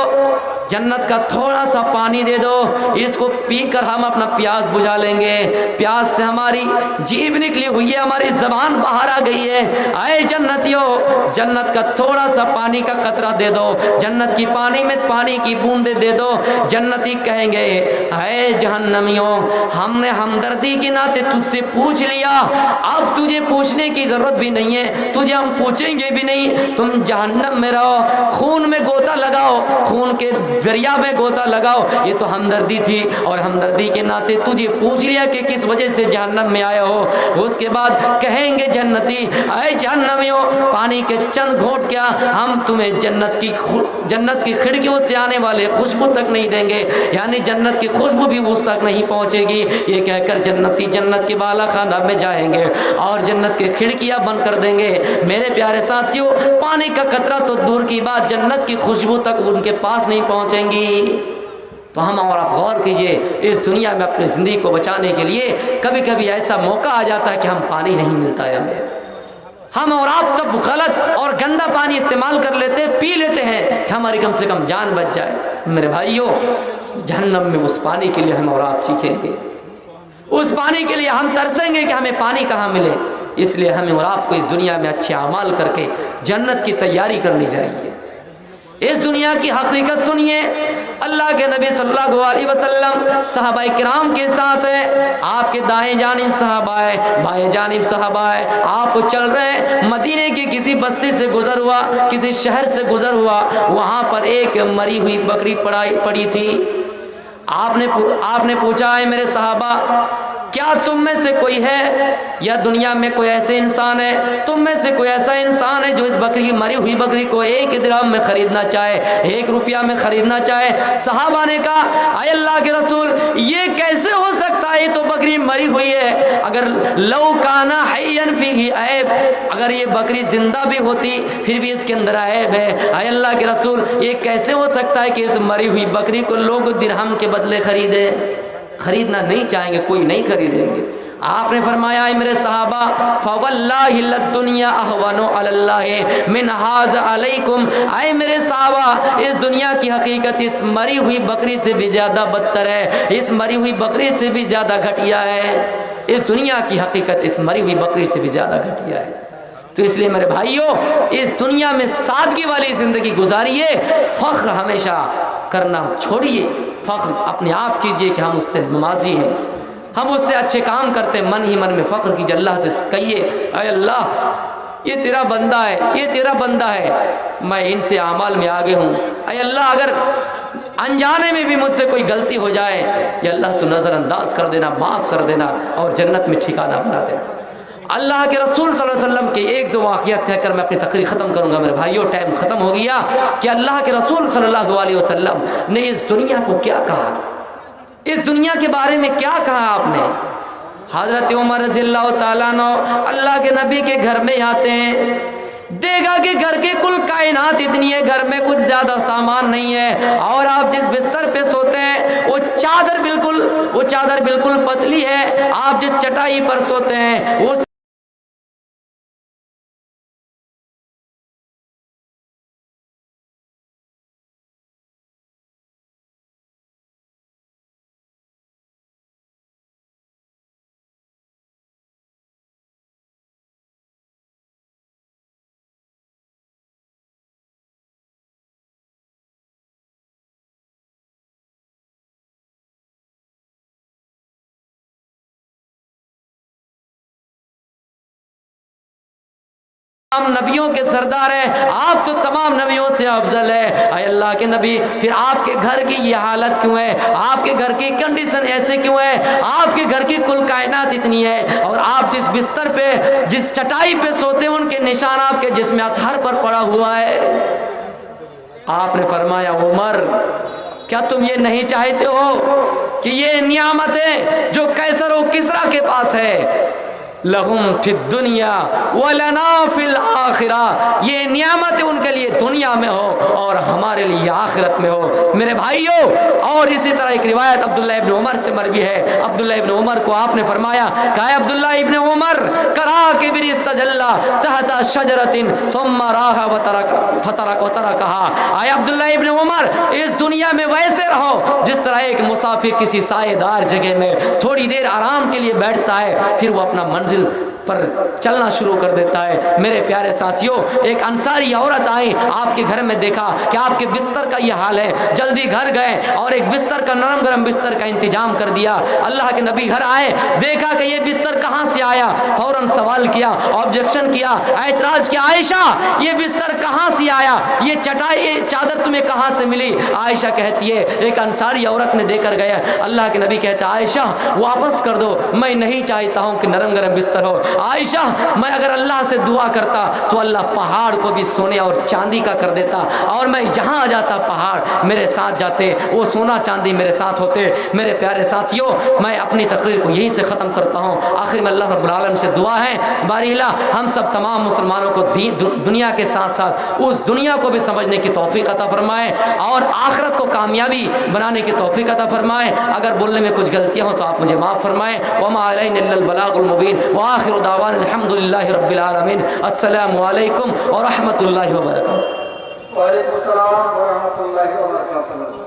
जन्नत का थोड़ा सा पानी दे दो, इसको पीकर हम अपना प्यास बुझा लेंगे। प्यास से हमारी जीभ निकली हुई है, हमारी ज़बान बाहर आ गई है। आए जन्नतियों जन्नत का थोड़ा सा पानी का कतरा दे दो, जन्नत की पानी में पानी की बूंदे दे दो। जन्नती कहेंगे, आए जहन्नमियों हमने हमदर्दी के नाते तुझसे पूछ लिया, अब तुझे पूछने की ज़रूरत भी नहीं है, तुझे हम पूछेंगे भी नहीं, तुम जहन्नम में रहो, खून में गोता लगाओ, खून के दरिया में गोता लगाओ। ये तो हमदर्दी थी, और हमदर्दी के नाते तुझे पूछ लिया कि किस वजह से जहन्नम में आए हो। उसके बाद कहेंगे जन्नती, ऐ जहन्नमियों पानी के चंद घोंट क्या हम तुम्हें जन्नत की खिड़कियों से आने वाले खुशबू तक नहीं देंगे, यानी जन्नत की खुशबू भी उस तक नहीं पहुँचेगी। ये कहकर जन्नती जन्नत के बाला खाना में जाएंगे और जन्नत की खिड़कियाँ बंद कर देंगे। मेरे प्यारे साथियों, पानी का कतरा तो दूर की बात, जन्नत की खुशबू तक उनके पास नहीं पहुँचेंगी। तो हम और आप गौर कीजिए, इस दुनिया में अपनी ज़िंदगी को बचाने के लिए कभी कभी ऐसा मौका आ जाता है कि हम पानी नहीं मिलता है हमें, हम और आप तब गलत और गंदा पानी इस्तेमाल कर लेते हैं, पी लेते हैं कि हमारी कम से कम जान बच जाए। मेरे भाइयों, जहन्नम में उस पानी के लिए हम और आप चीखेंगे, उस पानी के लिए हम तरसेंगे कि हमें पानी कहाँ मिले। इसलिए हमें और आपको इस दुनिया में अच्छे अमाल करके जन्नत की तैयारी करनी चाहिए। इस दुनिया की हकीकत सुनिए, अल्लाह के नबी सल्लल्लाहु अलैहि वसल्लम सहाबाए किराम के साथ है, आपके दाएं जानिब सहाबा है, बाएं जानिब सहाबा है। आप चल रहे हैं, मदीने की किसी बस्ती से गुजर हुआ, किसी शहर से गुजर हुआ, वहाँ पर एक मरी हुई बकरी पड़ी थी। आपने पूछा, है मेरे सहाबा क्या तुम में से कोई है या दुनिया में कोई ऐसे इंसान है, तुम में से कोई ऐसा इंसान है जो इस बकरी, मरी हुई बकरी को 1 दिरहम में खरीदना चाहे, 1 रुपया में खरीदना चाहे? सहाबा ने कहा, अय अल्लाह के रसूल, ये कैसे हो सकता है, ये तो बकरी मरी हुई है, अगर लौ काना हय्यन फीही ऐब, अगर ये बकरी जिंदा भी होती फिर भी इसके अंदर ऐब है। अय अल्लाह के रसूल, ये कैसे हो सकता है कि इस मरी हुई बकरी को लोग दिरहम के बदले खरीदे? खरीदना नहीं चाहेंगे, कोई नहीं खरीदेंगे। आपने फरमाया है मेरे सहाबा, फवल्लाहि लद्दुनिया अहवनु अलल्लाहि मिन हाज़ अलैकुम, आए मेरे सहाबा इस दुनिया की हकीकत इस मरी हुई बकरी से भी ज़्यादा बदतर है, इस मरी हुई बकरी से भी ज़्यादा घटिया है। इस दुनिया की हकीकत इस मरी हुई बकरी से भी ज़्यादा घटिया है। तो इसलिए मेरे भाइयों, इस दुनिया में सादगी वाली ज़िंदगी गुजारिए, फ़ख्र हमेशा करना छोड़िए, फ़ख्र अपने आप कीजिए कि हम उससे नमाजी हैं, हम उससे अच्छे काम करते हैं। मन ही मन में फ़ख्र कीजिए, अल्लाह से कहिए, अय अल्लाह ये तेरा बंदा है, ये तेरा बंदा है, मैं इनसे आमाल में आगे हूँ। अय अल्लाह अगर अनजाने में भी मुझसे कोई गलती हो जाए, या अल्लाह तो नज़रअंदाज कर देना, माफ़ कर देना और जन्नत में ठिकाना बना देना। अल्लाह के रसूल सल्लल्लाहु अलैहि वसल्लम के एक दो वाक़ियात कहकर मैं अपनी तकरीर ख़त्म करूँगा। मेरे भाइयों, टाइम ख़त्म हो गया कि अल्लाह के रसूल सल्लल्लाहु अलैहि वसल्लम ने इस दुनिया को क्या कहा, इस दुनिया के बारे में क्या कहा आपने। हज़रत उमर रज़ियल्लाहु ताला अन्हु अल्लाह के नबी के घर में आते हैं, देखा कि घर के कुल कायनात इतनी है, घर में कुछ ज़्यादा सामान नहीं है, और आप जिस बिस्तर पे सोते हैं वो चादर बिल्कुल पतली है, आप जिस चटाई पर सोते हैं वो नबियों के सरदार हैं, आप तो तमाम नबियों से अफजल है। अय अल्लाह के नबी, फिर आपके घर की ये हालत क्यों है, आपके घर की कंडीशन ऐसे क्यों है, आपके घर की कुल कायनात इतनी है और आप जिस बिस्तर पे जिस चटाई पे सोते हैं उनके निशान आपके जिस्म अतहर पर पड़ा हुआ है। आपने फरमाया, उमर क्या तुम ये नहीं चाहते हो कि ये नियामतें जो कैसर और किसरा के पास है, लहुम फिद दुनिया वलना फिल आखिरा, ये नियामत उनके लिए दुनिया में हो और हमारे लिए आखिरत में हो। मेरे भाइयों, और इसी तरह एक रिवायत अब्दुल्लाह इब्न उमर से मरवी है। अब्दुल्लाह इब्न उमर को आपने फरमाया, कहा अब्दुल्लाह इब्न उमर करा के बिरिस्तजल्ला तहता शजरतिन सुम्मा राहा व तरकहा। आए अब्दुल्लाह इब्न उमर, इस दुनिया में वैसे रहो जिस तरह एक मुसाफिर किसी सायेदार जगह में थोड़ी देर आराम के लिए बैठता है, फिर वो अपना मंजिल पर चलना शुरू कर देता है। मेरे प्यारे साथियों, एक अंसारी औरत आई, आपके घर में देखा कि आपके बिस्तर का यह हाल है, जल्दी घर गए और एक बिस्तर का नरम गरम बिस्तर का इंतजाम कर दिया। अल्लाह के नबी घर आए, देखा कि ये बिस्तर कहाँ से आया, फौरन सवाल किया, ऑब्जेक्शन किया, ऐतराज किया, आयशा ये बिस्तर कहाँ से आया, ये चटाई ये चादर तुम्हें कहाँ से मिली। आयशा कहती है एक अंसारी औरत ने देकर गया। अल्लाह के नबी कहते आयशा वापस कर दो, मैं नहीं चाहता हूँ कि नरम गरम बिस्तर हो। आयशा, मैं अगर अल्लाह से दुआ करता तो अल्लाह पहाड़ को भी सोने और चांदी का कर देता, और मैं जहाँ आ जाता पहाड़ मेरे साथ जाते, वो सोना चांदी मेरे साथ होते। मेरे प्यारे साथियों, मैं अपनी तकरीर को यहीं से ख़त्म करता हूँ। आखिर में अल्लाह रब्बुल आलम से दुआ है, बारिला हम सब तमाम मुसलमानों को दुनिया के साथ साथ उस दुनिया को भी समझने की तौफीक अता फरमाए और आखिरत को कामयाबी बनाने की तौफीक अता फरमाए। अगर बोलने में कुछ गलतियाँ हो तो आप मुझे माफ़ फरमाएँ। वमा अलैना इल्लल बलागुल मुबीन व आखिरु दावाना अल्हम्दुलिल्लाहि रब्बिल आलमीन। अस्सलामु अलैकुम व रहमतुल्लाहि व बरकातुहू। वालेकुम अस्सलाम व रहमतुल्लाहि व बरकातुहू।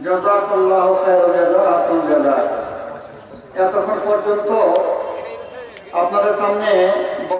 জাযাকাল্লাহু খায়রাল জাযা, আহসানুল জাযা। এতক্ষণ পর্যন্ত আপনাদের সামনে